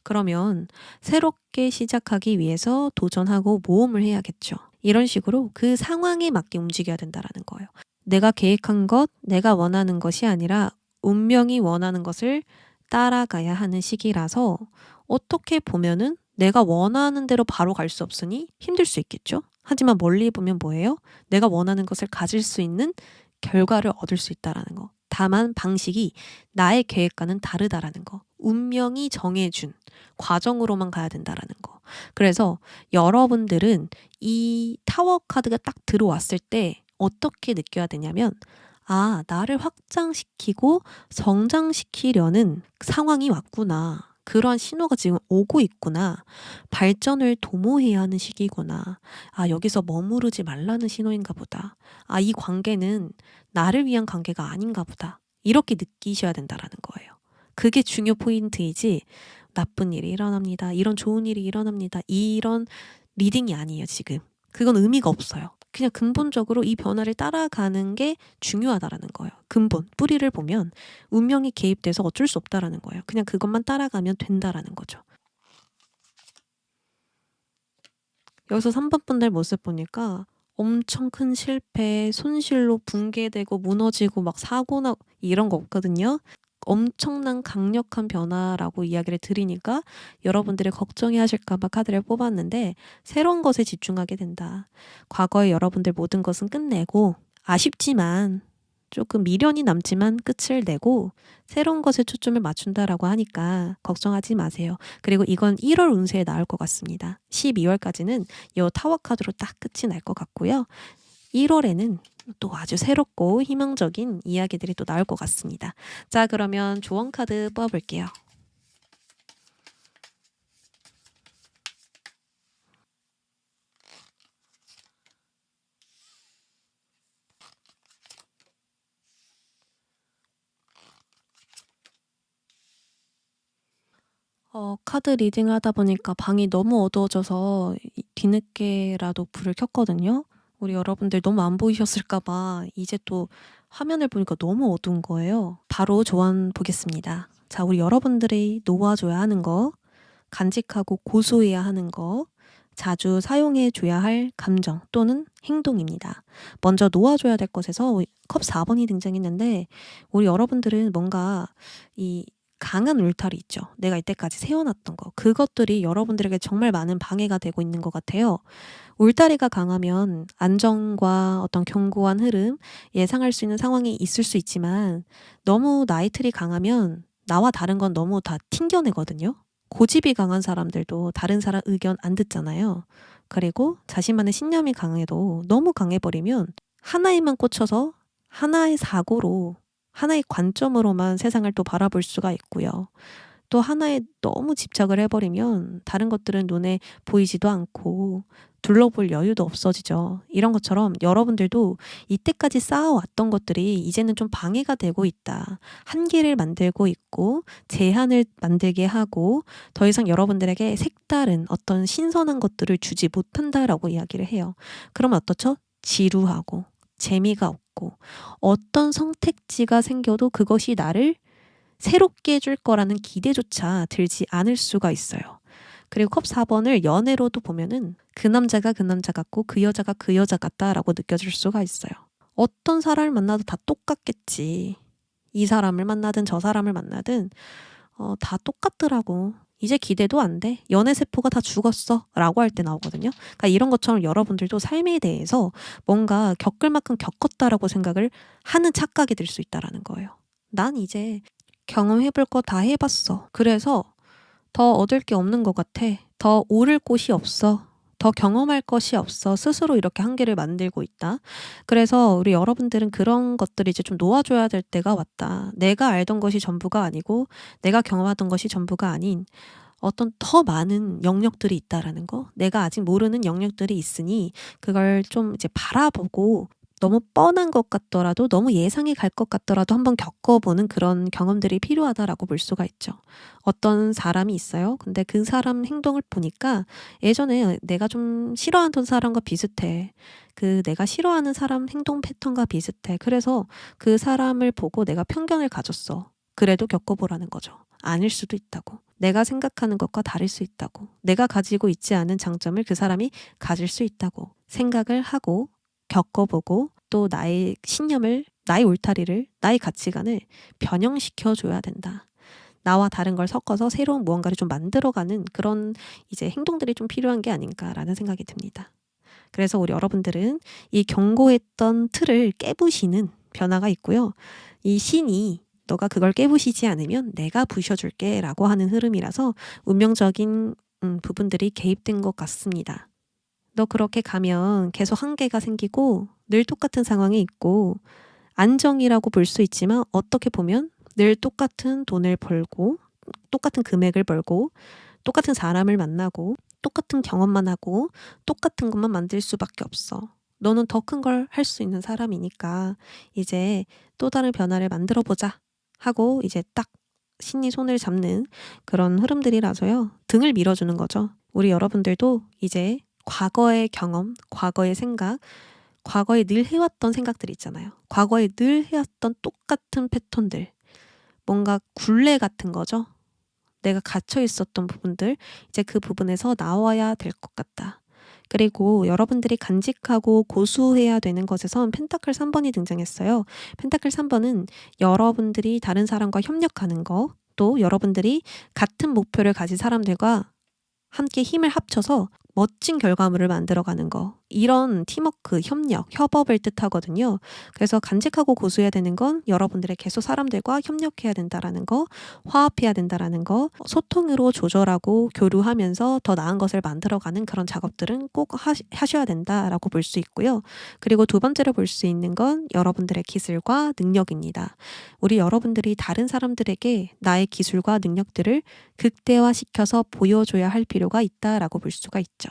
그러면 새롭게 시작하기 위해서 도전하고 모험을 해야겠죠. 이런 식으로 그 상황에 맞게 움직여야 된다는 거예요. 내가 계획한 것, 내가 원하는 것이 아니라 운명이 원하는 것을 따라가야 하는 시기라서 어떻게 보면은 내가 원하는 대로 바로 갈 수 없으니 힘들 수 있겠죠. 하지만 멀리 보면 뭐예요? 내가 원하는 것을 가질 수 있는 결과를 얻을 수 있다라는 거. 다만 방식이 나의 계획과는 다르다라는 거. 운명이 정해준 과정으로만 가야 된다라는 거. 그래서 여러분들은 이 타워 카드가 딱 들어왔을 때 어떻게 느껴야 되냐면, 아, 나를 확장시키고 성장시키려는 상황이 왔구나. 그런 신호가 지금 오고 있구나. 발전을 도모해야 하는 시기구나. 아, 여기서 머무르지 말라는 신호인가 보다. 아, 이 관계는 나를 위한 관계가 아닌가 보다. 이렇게 느끼셔야 된다라는 거예요. 그게 중요 포인트이지, 나쁜 일이 일어납니다. 이런 좋은 일이 일어납니다. 이런 리딩이 아니에요, 지금. 그건 의미가 없어요. 그냥 근본적으로 이 변화를 따라가는 게 중요하다라는 거예요. 근본, 뿌리를 보면 운명이 개입돼서 어쩔 수 없다라는 거예요. 그냥 그것만 따라가면 된다라는 거죠. 여기서 3번 분들 모습 보니까 엄청 큰 실패, 손실로 붕괴되고 무너지고 막 사고나 이런 거 없거든요. 엄청난 강력한 변화라고 이야기를 드리니까 여러분들이 걱정해 하실까 봐 카드를 뽑았는데, 새로운 것에 집중하게 된다. 과거에 여러분들 모든 것은 끝내고, 아쉽지만 조금 미련이 남지만 끝을 내고 새로운 것에 초점을 맞춘다라고 하니까 걱정하지 마세요. 그리고 이건 1월 운세에 나올 것 같습니다. 12월까지는 이 타워 카드로 딱 끝이 날 것 같고요. 1월에는 또 아주 새롭고 희망적인 이야기들이 또 나올 것 같습니다. 자, 그러면 조언 카드 뽑아볼게요. 카드 리딩을 하다 보니까 방이 너무 어두워져서 뒤늦게라도 불을 켰거든요. 우리 여러분들 너무 안 보이셨을까 봐 이제 또 화면을 보니까 너무 어두운 거예요. 바로 조언 보겠습니다. 자, 우리 여러분들이 놓아줘야 하는 거, 간직하고 고수해야 하는 거, 자주 사용해줘야 할 감정 또는 행동입니다. 먼저 놓아줘야 될 것에서 컵 4번이 등장했는데, 우리 여러분들은 뭔가 이 강한 울타리 있죠. 내가 이때까지 세워놨던 거. 그것들이 여러분들에게 정말 많은 방해가 되고 있는 것 같아요. 울타리가 강하면 안정과 어떤 견고한 흐름, 예상할 수 있는 상황이 있을 수 있지만, 너무 나이틀이 강하면 나와 다른 건 너무 다 튕겨내거든요. 고집이 강한 사람들도 다른 사람 의견 안 듣잖아요. 그리고 자신만의 신념이 강해도 너무 강해버리면 하나에만 꽂혀서 하나의 사고로, 하나의 관점으로만 세상을 또 바라볼 수가 있고요. 또 하나에 너무 집착을 해버리면 다른 것들은 눈에 보이지도 않고 둘러볼 여유도 없어지죠. 이런 것처럼 여러분들도 이때까지 쌓아왔던 것들이 이제는 좀 방해가 되고 있다. 한계를 만들고 있고 제한을 만들게 하고 더 이상 여러분들에게 색다른 어떤 신선한 것들을 주지 못한다라고 이야기를 해요. 그러면 어떻죠? 지루하고 재미가 없고 어떤 선택지가 생겨도 그것이 나를 새롭게 해줄 거라는 기대조차 들지 않을 수가 있어요. 그리고 컵 4번을 연애로도 보면은 그 남자가 그 남자 같고 그 여자가 그 여자 같다라고 느껴질 수가 있어요. 어떤 사람을 만나도 다 똑같겠지. 이 사람을 만나든 저 사람을 만나든 다 똑같더라고. 이제 기대도 안 돼. 연애 세포가 다 죽었어. 라고 할 때 나오거든요. 그러니까 이런 것처럼 여러분들도 삶에 대해서 뭔가 겪을 만큼 겪었다라고 생각을 하는 착각이 들 수 있다라는 거예요. 난 이제 경험해볼 거 다 해봤어. 그래서 더 얻을 게 없는 것 같아. 더 오를 곳이 없어. 더 경험할 것이 없어. 스스로 이렇게 한계를 만들고 있다. 그래서 우리 여러분들은 그런 것들을 이제 좀 놓아줘야 될 때가 왔다. 내가 알던 것이 전부가 아니고 내가 경험하던 것이 전부가 아닌 어떤 더 많은 영역들이 있다라는 거. 내가 아직 모르는 영역들이 있으니 그걸 좀 이제 바라보고 너무 뻔한 것 같더라도 너무 예상이 갈 것 같더라도 한번 겪어보는 그런 경험들이 필요하다라고 볼 수가 있죠. 어떤 사람이 있어요. 근데 그 사람 행동을 보니까 예전에 내가 좀 싫어하던 사람과 비슷해. 그 내가 싫어하는 사람 행동 패턴과 비슷해. 그래서 그 사람을 보고 내가 편견을 가졌어. 그래도 겪어보라는 거죠. 아닐 수도 있다고. 내가 생각하는 것과 다를 수 있다고. 내가 가지고 있지 않은 장점을 그 사람이 가질 수 있다고 생각을 하고 겪어보고 또 나의 신념을, 나의 울타리를, 나의 가치관을 변형시켜 줘야 된다. 나와 다른 걸 섞어서 새로운 무언가를 좀 만들어가는 그런 이제 행동들이 좀 필요한 게 아닌가라는 생각이 듭니다. 그래서 우리 여러분들은 이 견고했던 틀을 깨부시는 변화가 있고요. 이 신이 너가 그걸 깨부시지 않으면 내가 부셔줄게 라고 하는 흐름이라서 운명적인 부분들이 개입된 것 같습니다. 너 그렇게 가면 계속 한계가 생기고 늘 똑같은 상황에 있고 안정이라고 볼 수 있지만 어떻게 보면 늘 똑같은 돈을 벌고 똑같은 금액을 벌고 똑같은 사람을 만나고 똑같은 경험만 하고 똑같은 것만 만들 수밖에 없어. 너는 더 큰 걸 할 수 있는 사람이니까 이제 또 다른 변화를 만들어 보자 하고 이제 딱 신이 손을 잡는 그런 흐름들이라서요. 등을 밀어주는 거죠. 우리 여러분들도 이제 과거의 경험, 과거의 생각, 과거에 늘 해왔던 생각들 있잖아요. 과거에 늘 해왔던 똑같은 패턴들, 뭔가 굴레 같은 거죠. 내가 갇혀 있었던 부분들, 이제 그 부분에서 나와야 될 것 같다. 그리고 여러분들이 간직하고 고수해야 되는 것에선 펜타클 3번이 등장했어요. 펜타클 3번은 여러분들이 다른 사람과 협력하는 거, 또 여러분들이 같은 목표를 가진 사람들과 함께 힘을 합쳐서 멋진 결과물을 만들어가는 거. 이런 팀워크, 협력, 협업을 뜻하거든요. 그래서 간직하고 고수해야 되는 건 여러분들의 계속 사람들과 협력해야 된다라는 거, 화합해야 된다라는 거, 소통으로 조절하고 교류하면서 더 나은 것을 만들어가는 그런 작업들은 꼭 하셔야 된다라고 볼 수 있고요. 그리고 두 번째로 볼 수 있는 건 여러분들의 기술과 능력입니다. 우리 여러분들이 다른 사람들에게 나의 기술과 능력들을 극대화시켜서 보여줘야 할 필요가 있다라고 볼 수가 있죠.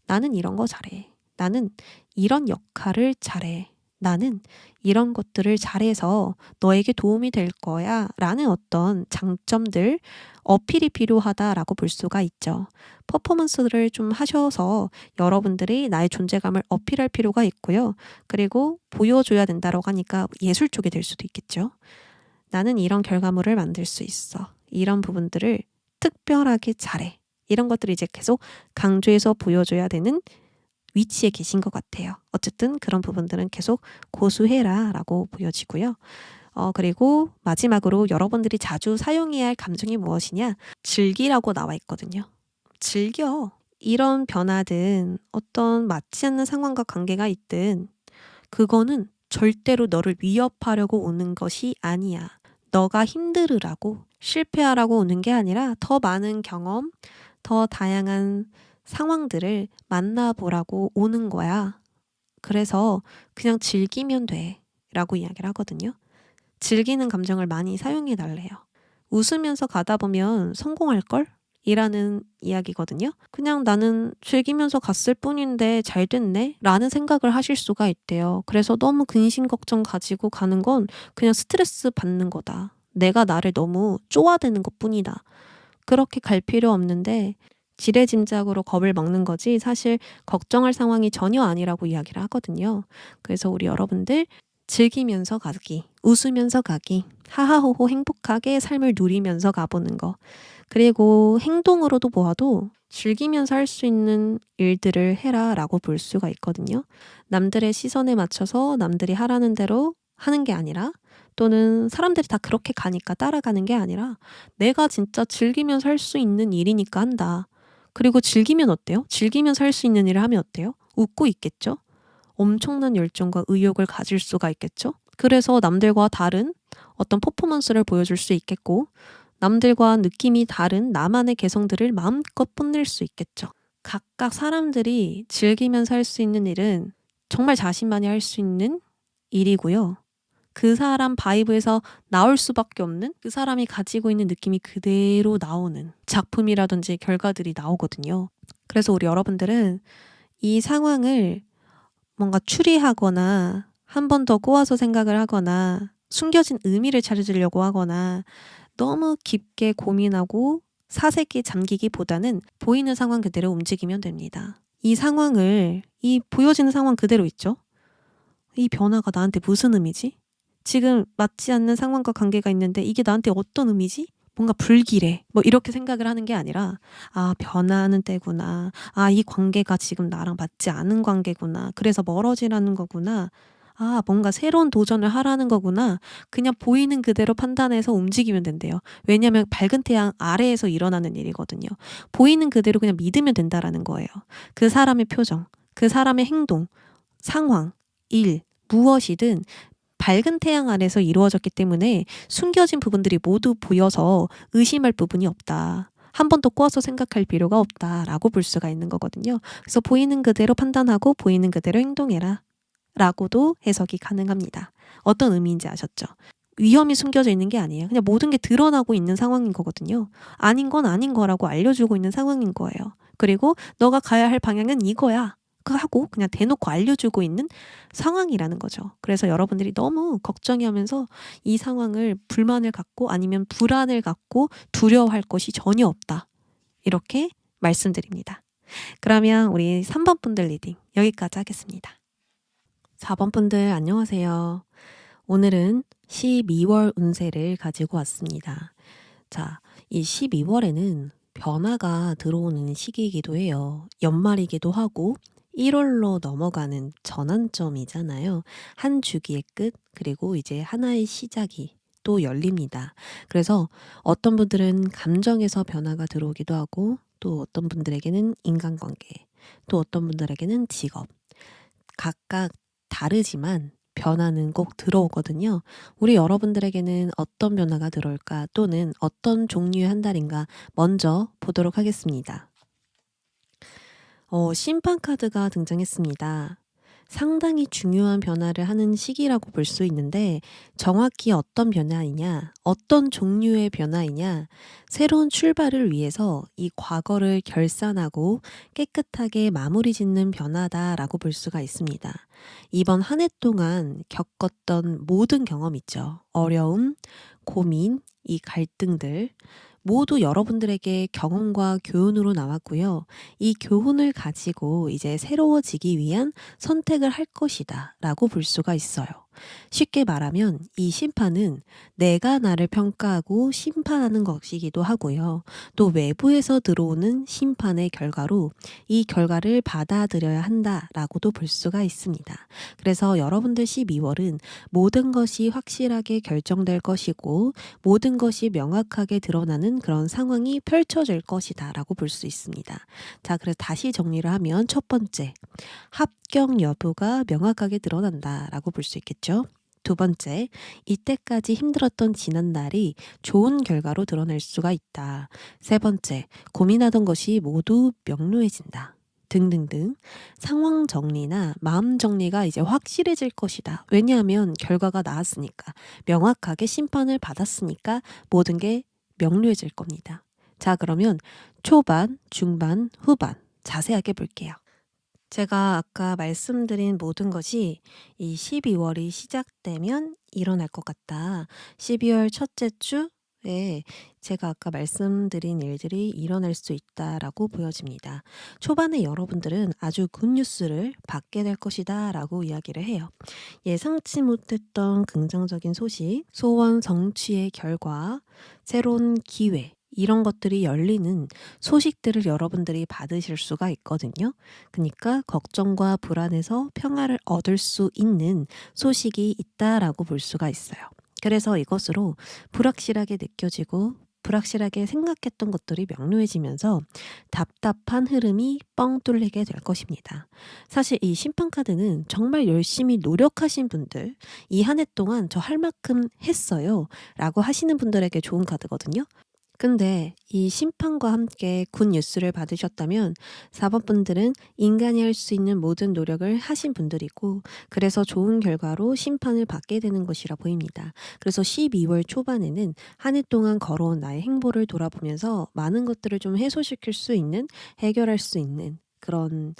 나는 이런 거 잘해. 나는 이런 역할을 잘해. 나는 이런 것들을 잘해서 너에게 도움이 될 거야 라는 어떤 장점들, 어필이 필요하다라고 볼 수가 있죠. 퍼포먼스를 좀 하셔서 여러분들이 나의 존재감을 어필할 필요가 있고요. 그리고 보여줘야 된다라고 하니까 예술 쪽이 될 수도 있겠죠. 나는 이런 결과물을 만들 수 있어. 이런 부분들을 특별하게 잘해. 이런 것들을 이제 계속 강조해서 보여줘야 되는 위치에 계신 것 같아요. 어쨌든 그런 부분들은 계속 고수해라 라고 보여지고요. 그리고 마지막으로 여러분들이 자주 사용해야 할 감정이 무엇이냐? 즐기라고 나와 있거든요. 즐겨. 이런 변화든 어떤 맞지 않는 상황과 관계가 있든 그거는 절대로 너를 위협하려고 오는 것이 아니야. 너가 힘들으라고 실패하라고 오는 게 아니라 더 많은 경험, 더 다양한 상황들을 만나보라고 오는 거야. 그래서 그냥 즐기면 돼 라고 이야기를 하거든요. 즐기는 감정을 많이 사용해 달래요. 웃으면서 가다 보면 성공할걸? 이라는 이야기거든요. 그냥 나는 즐기면서 갔을 뿐인데 잘 됐네? 라는 생각을 하실 수가 있대요. 그래서 너무 근심 걱정 가지고 가는 건 그냥 스트레스 받는 거다. 내가 나를 너무 쪼아대는 것 뿐이다. 그렇게 갈 필요 없는데 지레짐작으로 겁을 먹는 거지 사실 걱정할 상황이 전혀 아니라고 이야기를 하거든요. 그래서 우리 여러분들 즐기면서 가기, 웃으면서 가기, 하하호호 행복하게 삶을 누리면서 가보는 거. 그리고 행동으로도 보아도 즐기면서 할 수 있는 일들을 해라 라고 볼 수가 있거든요. 남들의 시선에 맞춰서 남들이 하라는 대로 하는 게 아니라 또는 사람들이 다 그렇게 가니까 따라가는 게 아니라 내가 진짜 즐기면서 할 수 있는 일이니까 한다. 그리고 즐기면 어때요? 즐기면서 할 수 있는 일을 하면 어때요? 웃고 있겠죠? 엄청난 열정과 의욕을 가질 수가 있겠죠? 그래서 남들과 다른 어떤 퍼포먼스를 보여줄 수 있겠고 남들과 느낌이 다른 나만의 개성들을 마음껏 뽐낼 수 있겠죠. 각각 사람들이 즐기면서 할 수 있는 일은 정말 자신만이 할 수 있는 일이고요. 그 사람 바이브에서 나올 수밖에 없는 그 사람이 가지고 있는 느낌이 그대로 나오는 작품이라든지 결과들이 나오거든요. 그래서 우리 여러분들은 이 상황을 뭔가 추리하거나 한 번 더 꼬아서 생각을 하거나 숨겨진 의미를 찾으려고 하거나 너무 깊게 고민하고 사색에 잠기기보다는 보이는 상황 그대로 움직이면 됩니다. 이 상황을, 이 보여지는 상황 그대로 있죠? 이 변화가 나한테 무슨 의미지? 지금 맞지 않는 상황과 관계가 있는데 이게 나한테 어떤 의미지? 뭔가 불길해. 뭐 이렇게 생각을 하는 게 아니라 아, 변화하는 때구나. 아, 이 관계가 지금 나랑 맞지 않은 관계구나. 그래서 멀어지라는 거구나. 아, 뭔가 새로운 도전을 하라는 거구나. 그냥 보이는 그대로 판단해서 움직이면 된대요. 왜냐하면 밝은 태양 아래에서 일어나는 일이거든요. 보이는 그대로 그냥 믿으면 된다라는 거예요. 그 사람의 표정, 그 사람의 행동, 상황, 일, 무엇이든 밝은 태양 아래서 이루어졌기 때문에 숨겨진 부분들이 모두 보여서 의심할 부분이 없다. 한 번 더 꼬아서 생각할 필요가 없다라고 볼 수가 있는 거거든요. 그래서 보이는 그대로 판단하고 보이는 그대로 행동해라 라고도 해석이 가능합니다. 어떤 의미인지 아셨죠? 위험이 숨겨져 있는 게 아니에요. 그냥 모든 게 드러나고 있는 상황인 거거든요. 아닌 건 아닌 거라고 알려주고 있는 상황인 거예요. 그리고 너가 가야 할 방향은 이거야. 하고 그냥 대놓고 알려주고 있는 상황이라는 거죠. 그래서 여러분들이 너무 걱정해하면서 이 상황을 불만을 갖고 아니면 불안을 갖고 두려워할 것이 전혀 없다. 이렇게 말씀드립니다. 그러면 우리 3번 분들 리딩 여기까지 하겠습니다. 4번 분들 안녕하세요. 오늘은 12월 운세를 가지고 왔습니다. 자, 이 12월에는 변화가 들어오는 시기이기도 해요. 연말이기도 하고 1월로 넘어가는 전환점이잖아요. 한 주기의 끝, 그리고 이제 하나의 시작이 또 열립니다. 그래서 어떤 분들은 감정에서 변화가 들어오기도 하고 또 어떤 분들에게는 인간관계, 또 어떤 분들에게는 직업, 각각 다르지만 변화는 꼭 들어오거든요. 우리 여러분들에게는 어떤 변화가 들어올까 또는 어떤 종류의 한 달인가 먼저 보도록 하겠습니다. 심판 카드가 등장했습니다. 상당히 중요한 변화를 하는 시기라고 볼 수 있는데 정확히 어떤 변화이냐, 어떤 종류의 변화이냐, 새로운 출발을 위해서 이 과거를 결산하고 깨끗하게 마무리 짓는 변화다라고 볼 수가 있습니다. 이번 한 해 동안 겪었던 모든 경험 있죠. 어려움, 고민, 이 갈등들 모두 여러분들에게 경험과 교훈으로 나왔고요. 이 교훈을 가지고 이제 새로워지기 위한 선택을 할 것이다 라고 볼 수가 있어요. 쉽게 말하면 이 심판은 내가 나를 평가하고 심판하는 것이기도 하고요. 또 외부에서 들어오는 심판의 결과로 이 결과를 받아들여야 한다라고도 볼 수가 있습니다. 그래서 여러분들 12월은 모든 것이 확실하게 결정될 것이고 모든 것이 명확하게 드러나는 그런 상황이 펼쳐질 것이다 라고 볼 수 있습니다. 자, 그래서 다시 정리를 하면 첫 번째, 합격 여부가 명확하게 드러난다 라고 볼 수 있겠죠. 두 번째, 이때까지 힘들었던 지난날이 좋은 결과로 드러날 수가 있다. 세 번째, 고민하던 것이 모두 명료해진다. 등등등 상황 정리나 마음 정리가 이제 확실해질 것이다. 왜냐하면 결과가 나왔으니까, 명확하게 심판을 받았으니까 모든 게 명료해질 겁니다. 자, 그러면 초반, 중반, 후반 자세하게 볼게요. 제가 아까 말씀드린 모든 것이 이 12월이 시작되면 일어날 것 같다. 12월 첫째 주에 제가 아까 말씀드린 일들이 일어날 수 있다라고 보여집니다. 초반에 여러분들은 아주 굿뉴스를 받게 될 것이다 라고 이야기를 해요. 예상치 못했던 긍정적인 소식, 소원 성취의 결과, 새로운 기회, 이런 것들이 열리는 소식들을 여러분들이 받으실 수가 있거든요. 그러니까 걱정과 불안에서 평화를 얻을 수 있는 소식이 있다라고 볼 수가 있어요. 그래서 이것으로 불확실하게 느껴지고 불확실하게 생각했던 것들이 명료해지면서 답답한 흐름이 뻥 뚫리게 될 것입니다. 사실 이 심판카드는 정말 열심히 노력하신 분들, 이 한 해 동안 저 할 만큼 했어요 라고 하시는 분들에게 좋은 카드거든요. 근데 이 심판과 함께 굿 뉴스를 받으셨다면 4번 분들은 인간이 할 수 있는 모든 노력을 하신 분들이고, 그래서 좋은 결과로 심판을 받게 되는 것이라 보입니다. 그래서 12월 초반에는 한 해 동안 걸어온 나의 행보를 돌아보면서 많은 것들을 좀 해소시킬 수 있는, 해결할 수 있는 그런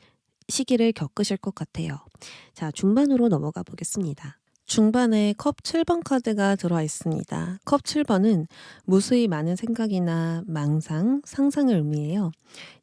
시기를 겪으실 것 같아요. 자, 중반으로 넘어가 보겠습니다. 중반에 컵 7번 카드가 들어와 있습니다. 컵 7번은 무수히 많은 생각이나 망상, 상상을 의미해요.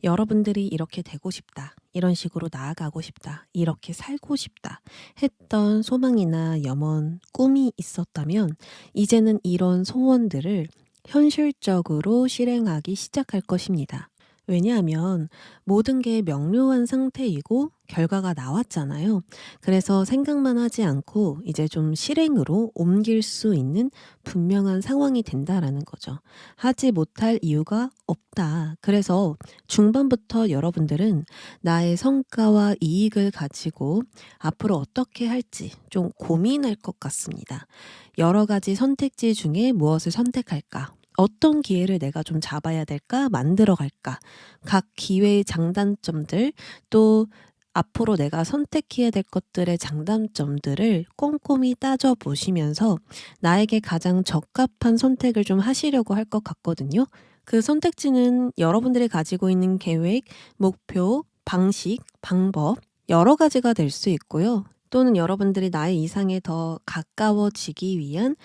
여러분들이 이렇게 되고 싶다, 이런 식으로 나아가고 싶다, 이렇게 살고 싶다 했던 소망이나 염원, 꿈이 있었다면 이제는 이런 소원들을 현실적으로 실행하기 시작할 것입니다. 왜냐하면 모든 게 명료한 상태이고 결과가 나왔잖아요. 그래서 생각만 하지 않고 이제 좀 실행으로 옮길 수 있는 분명한 상황이 된다라는 거죠. 하지 못할 이유가 없다. 그래서 중반부터 여러분들은 나의 성과와 이익을 가지고 앞으로 어떻게 할지 좀 고민할 것 같습니다. 여러 가지 선택지 중에 무엇을 선택할까? 어떤 기회를 내가 좀 잡아야 될까? 만들어 갈까? 각 기회의 장단점들, 또 앞으로 내가 선택해야 될 것들의 장단점들을 꼼꼼히 따져 보시면서 나에게 가장 적합한 선택을 좀 하시려고 할 것 같거든요. 그 선택지는 여러분들이 가지고 있는 계획, 목표, 방식, 방법 여러 가지가 될 수 있고요. 또는 여러분들이 나의 이상에 더 가까워지기 위한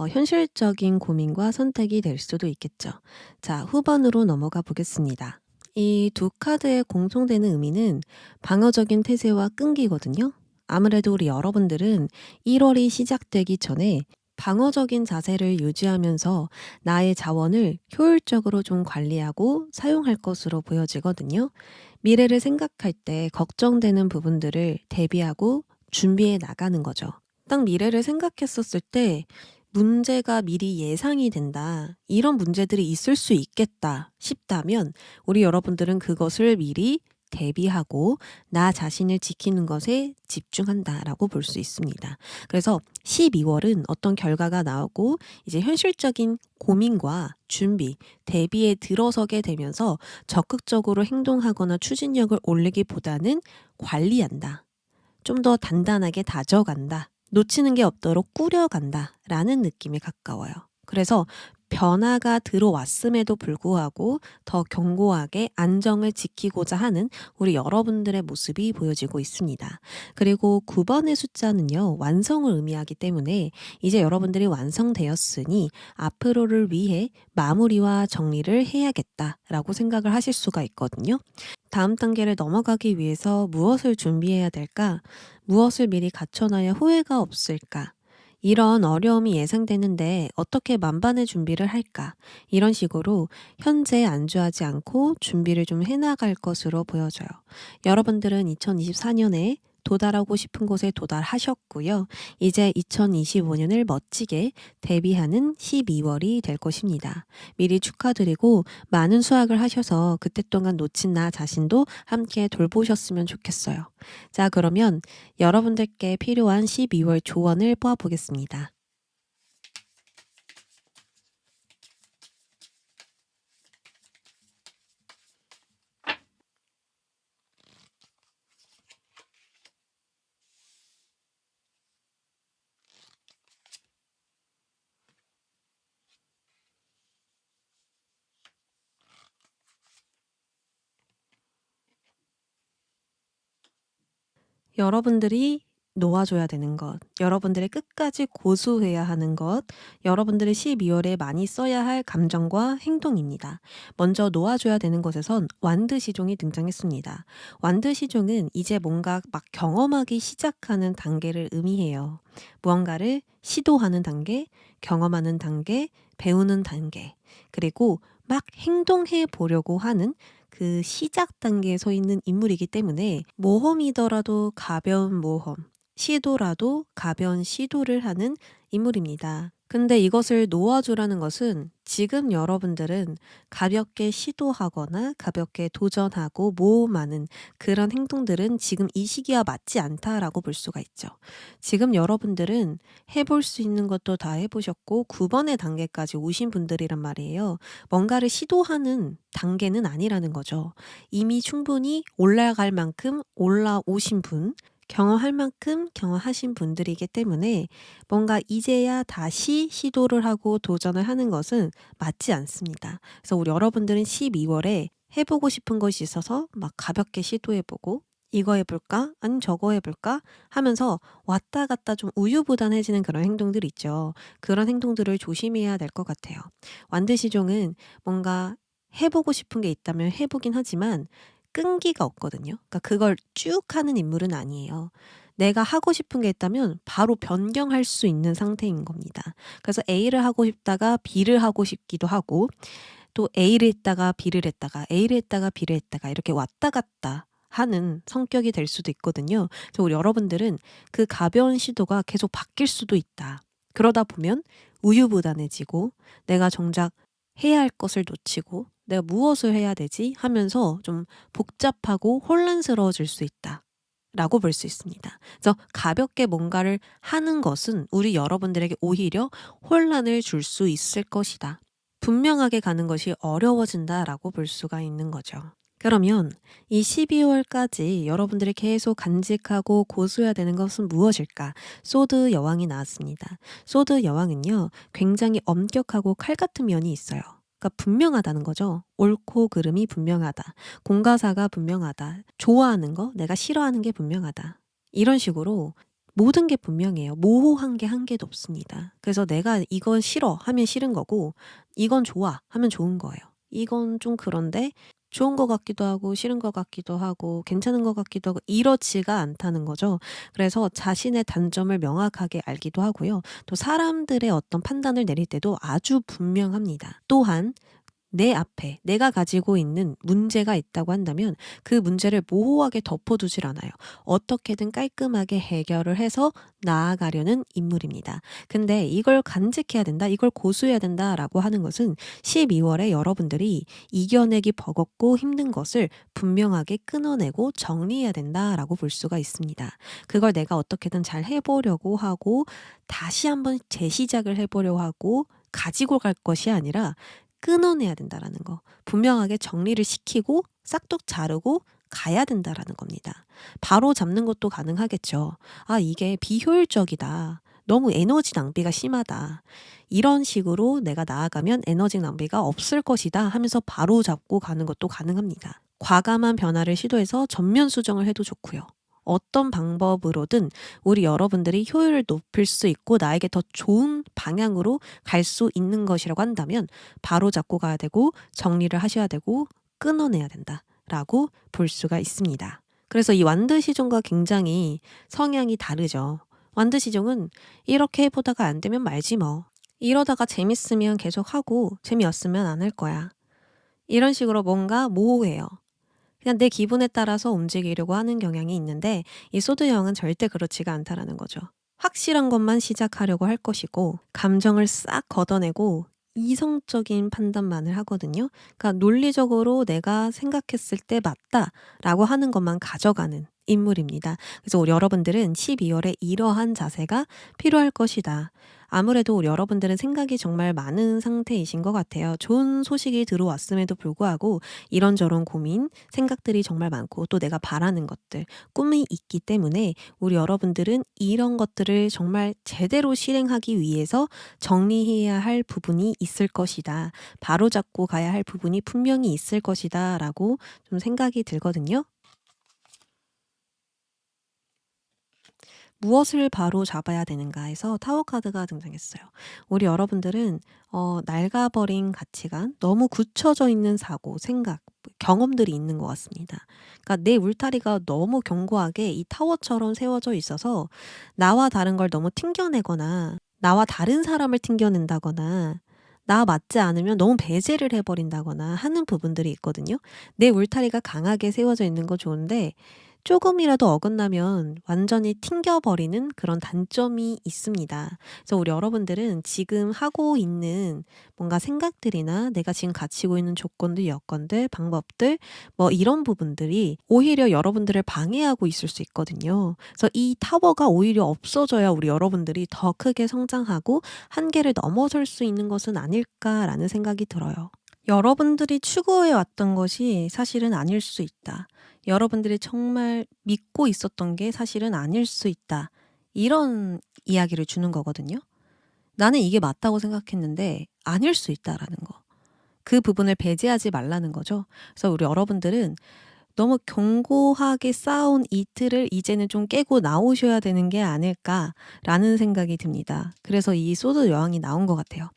현실적인 고민과 선택이 될 수도 있겠죠. 자, 후반으로 넘어가 보겠습니다. 이 두 카드의 공통되는 의미는 방어적인 태세와 끈기거든요. 아무래도 우리 여러분들은 1월이 시작되기 전에 방어적인 자세를 유지하면서 나의 자원을 효율적으로 좀 관리하고 사용할 것으로 보여지거든요. 미래를 생각할 때 걱정되는 부분들을 대비하고 준비해 나가는 거죠. 딱 미래를 생각했었을 때 문제가 미리 예상이 된다. 이런 문제들이 있을 수 있겠다 싶다면 우리 여러분들은 그것을 미리 대비하고 나 자신을 지키는 것에 집중한다라고 볼 수 있습니다. 그래서 12월은 어떤 결과가 나오고 이제 현실적인 고민과 준비, 대비에 들어서게 되면서 적극적으로 행동하거나 추진력을 올리기보다는 관리한다. 좀 더 단단하게 다져간다. 놓치는 게 없도록 꾸려간다. 라는 느낌에 가까워요. 그래서 변화가 들어왔음에도 불구하고 더 견고하게 안정을 지키고자 하는 우리 여러분들의 모습이 보여지고 있습니다. 그리고 9번의 숫자는요, 완성을 의미하기 때문에 이제 여러분들이 완성되었으니 앞으로를 위해 마무리와 정리를 해야겠다라고 생각을 하실 수가 있거든요. 다음 단계를 넘어가기 위해서 무엇을 준비해야 될까? 무엇을 미리 갖춰놔야 후회가 없을까? 이런 어려움이 예상되는데 어떻게 만반의 준비를 할까? 이런 식으로 현재 안주하지 않고 준비를 좀 해나갈 것으로 보여져요. 여러분들은 2024년에 도달하고 싶은 곳에 도달하셨고요. 이제 2025년을 멋지게 대비하는 12월이 될 것입니다. 미리 축하드리고 많은 수확을 하셔서 그때 동안 놓친 나 자신도 함께 돌보셨으면 좋겠어요. 자, 그러면 여러분들께 필요한 12월 조언을 뽑아보겠습니다. 여러분들이 놓아줘야 되는 것, 여러분들의 끝까지 고수해야 하는 것, 여러분들이 12월에 많이 써야 할 감정과 행동입니다. 먼저 놓아줘야 되는 것에선 완드 시종이 등장했습니다. 완드 시종은 이제 뭔가 막 경험하기 시작하는 단계를 의미해요. 무언가를 시도하는 단계, 경험하는 단계, 배우는 단계, 그리고 막 행동해 보려고 하는 그 시작 단계에 서 있는 인물이기 때문에 모험이더라도 가벼운 모험, 시도라도 가벼운 시도를 하는 인물입니다. 근데 이것을 놓아주라는 것은 지금 여러분들은 가볍게 시도하거나 가볍게 도전하고 모험하는 그런 행동들은 지금 이 시기와 맞지 않다라고 볼 수가 있죠. 지금 여러분들은 해볼 수 있는 것도 다 해보셨고 9번의 단계까지 오신 분들이란 말이에요. 뭔가를 시도하는 단계는 아니라는 거죠. 이미 충분히 올라갈 만큼 올라오신 분, 경험할 만큼 경험하신 분들이기 때문에 뭔가 이제야 다시 시도를 하고 도전을 하는 것은 맞지 않습니다. 그래서 우리 여러분들은 12월에 해보고 싶은 것이 있어서 막 가볍게 시도해보고 이거 해볼까? 아니면 저거 해볼까? 하면서 왔다 갔다 좀 우유부단해지는 그런 행동들이 있죠. 그런 행동들을 조심해야 될 것 같아요. 완드시종은 뭔가 해보고 싶은 게 있다면 해보긴 하지만 끈기가 없거든요. 그러니까 그걸 쭉 하는 인물은 아니에요. 내가 하고 싶은 게 있다면 바로 변경할 수 있는 상태인 겁니다. 그래서 A를 하고 싶다가 B를 하고 싶기도 하고 또 A를 했다가 B를 했다가 A를 했다가 B를 했다가 이렇게 왔다 갔다 하는 성격이 될 수도 있거든요. 그래서 우리 여러분들은 그 가벼운 시도가 계속 바뀔 수도 있다. 그러다 보면 우유부단해지고 내가 정작 해야 할 것을 놓치고 내가 무엇을 해야 되지 하면서 좀 복잡하고 혼란스러워질 수 있다. 라고 볼 수 있습니다. 그래서 가볍게 뭔가를 하는 것은 우리 여러분들에게 오히려 혼란을 줄 수 있을 것이다. 분명하게 가는 것이 어려워진다라고 볼 수가 있는 거죠. 그러면 이 12월까지 여러분들이 계속 간직하고 고수해야 되는 것은 무엇일까? 소드 여왕이 나왔습니다. 소드 여왕은요, 굉장히 엄격하고 칼 같은 면이 있어요. 그러니까 분명하다는 거죠. 옳고 그름이 분명하다. 공과사가 분명하다. 좋아하는 거, 내가 싫어하는 게 분명하다. 이런 식으로 모든 게 분명해요. 모호한 게 한 개도 없습니다. 그래서 내가 이건 싫어 하면 싫은 거고, 이건 좋아 하면 좋은 거예요. 이건 좀 그런데 좋은 것 같기도 하고 싫은 것 같기도 하고 괜찮은 것 같기도 하고 이렇지가 않다는 거죠. 그래서 자신의 단점을 명확하게 알기도 하고요. 또 사람들의 어떤 판단을 내릴 때도 아주 분명합니다. 또한 내 앞에 내가 가지고 있는 문제가 있다고 한다면 그 문제를 모호하게 덮어두질 않아요. 어떻게든 깔끔하게 해결을 해서 나아가려는 인물입니다. 근데 이걸 간직해야 된다, 이걸 고수해야 된다라고 하는 것은 12월에 여러분들이 이겨내기 버겁고 힘든 것을 분명하게 끊어내고 정리해야 된다라고 볼 수가 있습니다. 그걸 내가 어떻게든 잘 해보려고 하고 다시 한번 재시작을 해보려고 하고 가지고 갈 것이 아니라 끊어내야 된다라는 거. 분명하게 정리를 시키고 싹둑 자르고 가야 된다라는 겁니다. 바로 잡는 것도 가능하겠죠. 아, 이게 비효율적이다. 너무 에너지 낭비가 심하다. 이런 식으로 내가 나아가면 에너지 낭비가 없을 것이다 하면서 바로 잡고 가는 것도 가능합니다. 과감한 변화를 시도해서 전면 수정을 해도 좋고요. 어떤 방법으로든 우리 여러분들이 효율을 높일 수 있고 나에게 더 좋은 방향으로 갈 수 있는 것이라고 한다면 바로 잡고 가야 되고 정리를 하셔야 되고 끊어내야 된다라고 볼 수가 있습니다. 그래서 이 완드시종과 굉장히 성향이 다르죠. 완드시종은 이렇게 해보다가 안 되면 말지 뭐. 이러다가 재밌으면 계속 하고 재미없으면 안 할 거야. 이런 식으로 뭔가 모호해요. 그냥 내 기분에 따라서 움직이려고 하는 경향이 있는데 이 소드 여왕은 절대 그렇지가 않다라는 거죠. 확실한 것만 시작하려고 할 것이고 감정을 싹 걷어내고 이성적인 판단만을 하거든요. 그러니까 논리적으로 내가 생각했을 때 맞다라고 하는 것만 가져가는 인물입니다. 그래서 우리 여러분들은 12월에 이러한 자세가 필요할 것이다. 아무래도 우리 여러분들은 생각이 정말 많은 상태이신 것 같아요. 좋은 소식이 들어왔음에도 불구하고 이런저런 고민, 생각들이 정말 많고 또 내가 바라는 것들, 꿈이 있기 때문에 우리 여러분들은 이런 것들을 정말 제대로 실행하기 위해서 정리해야 할 부분이 있을 것이다. 바로잡고 가야 할 부분이 분명히 있을 것이다. 라고 좀 생각이 들거든요. 무엇을 바로 잡아야 되는가 해서 타워 카드가 등장했어요. 우리 여러분들은 낡아버린 가치관, 너무 굳혀져 있는 사고, 생각, 경험들이 있는 것 같습니다. 그러니까 내 울타리가 너무 견고하게 이 타워처럼 세워져 있어서 나와 다른 걸 너무 튕겨내거나 나와 다른 사람을 튕겨낸다거나 나 맞지 않으면 너무 배제를 해버린다거나 하는 부분들이 있거든요. 내 울타리가 강하게 세워져 있는 거 좋은데 조금이라도 어긋나면 완전히 튕겨버리는 그런 단점이 있습니다. 그래서 우리 여러분들은 지금 하고 있는 뭔가 생각들이나 내가 지금 갖추고 있는 조건들, 여건들, 방법들, 뭐 이런 부분들이 오히려 여러분들을 방해하고 있을 수 있거든요. 그래서 이 타워가 오히려 없어져야 우리 여러분들이 더 크게 성장하고 한계를 넘어설 수 있는 것은 아닐까라는 생각이 들어요. 여러분들이 추구해 왔던 것이 사실은 아닐 수 있다. 여러분들이 정말 믿고 있었던 게 사실은 아닐 수 있다. 이런 이야기를 주는 거거든요. 나는 이게 맞다고 생각했는데 아닐 수 있다라는 거. 그 부분을 배제하지 말라는 거죠. 그래서 우리 여러분들은 너무 견고하게 쌓아온 이 틀을 이제는 좀 깨고 나오셔야 되는 게 아닐까라는 생각이 듭니다. 그래서 이 소드 여왕이 나온 것 같아요.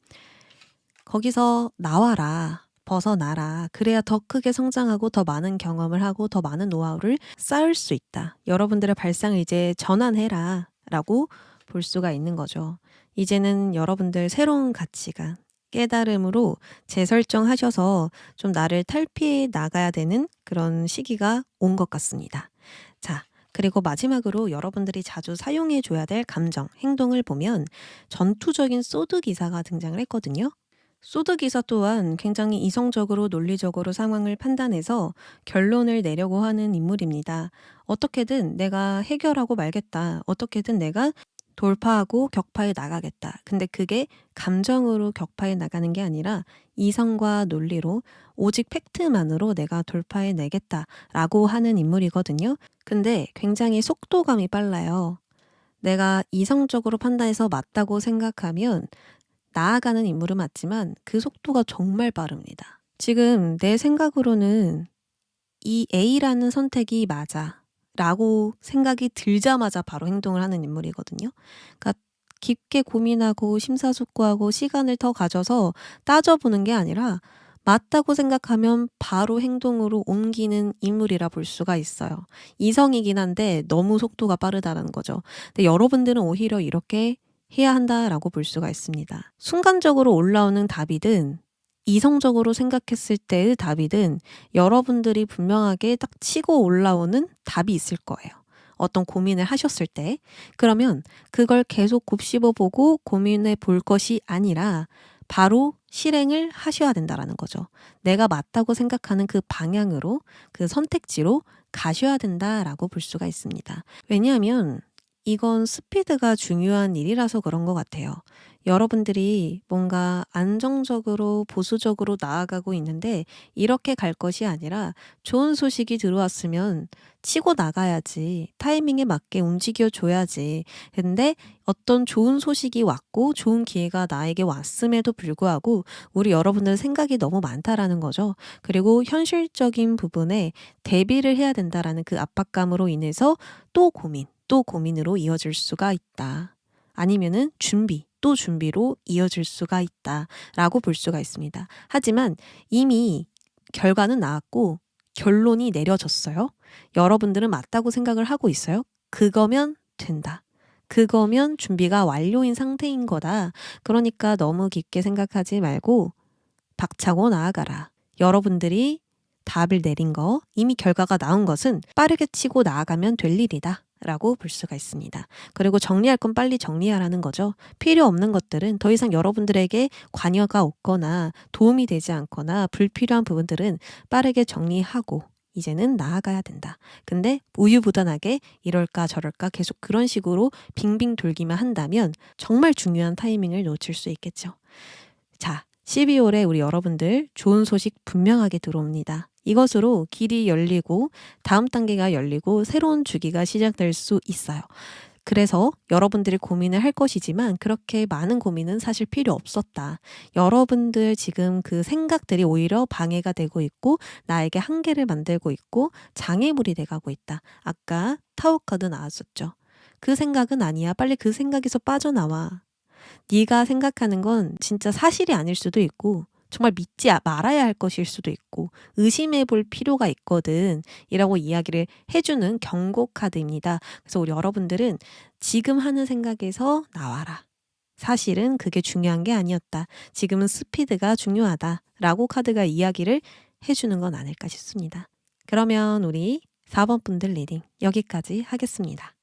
거기서 나와라. 벗어나라. 그래야 더 크게 성장하고 더 많은 경험을 하고 더 많은 노하우를 쌓을 수 있다. 여러분들의 발상을 이제 전환해라. 라고 볼 수가 있는 거죠. 이제는 여러분들 새로운 가치관, 깨달음으로 재설정하셔서 좀 나를 탈피해 나가야 되는 그런 시기가 온 것 같습니다. 자, 그리고 마지막으로 여러분들이 자주 사용해 줘야 될 감정, 행동을 보면 전투적인 소드 기사가 등장을 했거든요. 소드 기사 또한 굉장히 이성적으로 논리적으로 상황을 판단해서 결론을 내려고 하는 인물입니다. 어떻게든 내가 해결하고 말겠다. 어떻게든 내가 돌파하고 격파해 나가겠다. 근데 그게 감정으로 격파해 나가는 게 아니라 이성과 논리로 오직 팩트만으로 내가 돌파해 내겠다라고 하는 인물이거든요. 근데 굉장히 속도감이 빨라요. 내가 이성적으로 판단해서 맞다고 생각하면 나아가는 인물은 맞지만 그 속도가 정말 빠릅니다. 지금 내 생각으로는 이 A라는 선택이 맞아 라고 생각이 들자마자 바로 행동을 하는 인물이거든요. 그러니까 깊게 고민하고 심사숙고하고 시간을 더 가져서 따져보는 게 아니라 맞다고 생각하면 바로 행동으로 옮기는 인물이라 볼 수가 있어요. 이성이긴 한데 너무 속도가 빠르다는 거죠. 근데 여러분들은 오히려 이렇게 해야 한다라고 볼 수가 있습니다. 순간적으로 올라오는 답이든 이성적으로 생각했을 때의 답이든 여러분들이 분명하게 딱 치고 올라오는 답이 있을 거예요. 어떤 고민을 하셨을 때. 그러면 그걸 계속 곱씹어 보고 고민해 볼 것이 아니라 바로 실행을 하셔야 된다라는 거죠. 내가 맞다고 생각하는 그 방향으로, 그 선택지로 가셔야 된다라고 볼 수가 있습니다. 왜냐하면 이건 스피드가 중요한 일이라서 그런 것 같아요. 여러분들이 뭔가 안정적으로 보수적으로 나아가고 있는데 이렇게 갈 것이 아니라 좋은 소식이 들어왔으면 치고 나가야지. 타이밍에 맞게 움직여 줘야지. 근데 어떤 좋은 소식이 왔고 좋은 기회가 나에게 왔음에도 불구하고 우리 여러분들 생각이 너무 많다라는 거죠. 그리고 현실적인 부분에 대비를 해야 된다라는 그 압박감으로 인해서 또 고민, 또 고민으로 이어질 수가 있다. 아니면은 준비, 또 준비로 이어질 수가 있다라고 볼 수가 있습니다. 하지만 이미 결과는 나왔고 결론이 내려졌어요. 여러분들은 맞다고 생각을 하고 있어요. 그거면 된다. 그거면 준비가 완료인 상태인 거다. 그러니까 너무 깊게 생각하지 말고 박차고 나아가라. 여러분들이 답을 내린 거, 이미 결과가 나온 것은 빠르게 치고 나아가면 될 일이다. 라고 볼 수가 있습니다. 그리고 정리할 건 빨리 정리하라는 거죠. 필요 없는 것들은 더 이상 여러분들에게 관여가 없거나 도움이 되지 않거나 불필요한 부분들은 빠르게 정리하고 이제는 나아가야 된다. 근데 우유부단하게 이럴까 저럴까 계속 그런 식으로 빙빙 돌기만 한다면 정말 중요한 타이밍을 놓칠 수 있겠죠. 자, 12월에 우리 여러분들 좋은 소식 분명하게 들어옵니다. 이것으로 길이 열리고 다음 단계가 열리고 새로운 주기가 시작될 수 있어요. 그래서 여러분들이 고민을 할 것이지만 그렇게 많은 고민은 사실 필요 없었다. 여러분들 지금 그 생각들이 오히려 방해가 되고 있고 나에게 한계를 만들고 있고 장애물이 돼가고 있다. 아까 타워 카드 나왔었죠. 그 생각은 아니야. 빨리 그 생각에서 빠져나와. 네가 생각하는 건 진짜 사실이 아닐 수도 있고 정말 믿지 말아야 할 것일 수도 있고 의심해 볼 필요가 있거든 이라고 이야기를 해주는 경고 카드입니다. 그래서 우리 여러분들은 지금 하는 생각에서 나와라. 사실은 그게 중요한 게 아니었다. 지금은 스피드가 중요하다. 라고 카드가 이야기를 해주는 건 아닐까 싶습니다. 그러면 우리 4번 분들 리딩 여기까지 하겠습니다.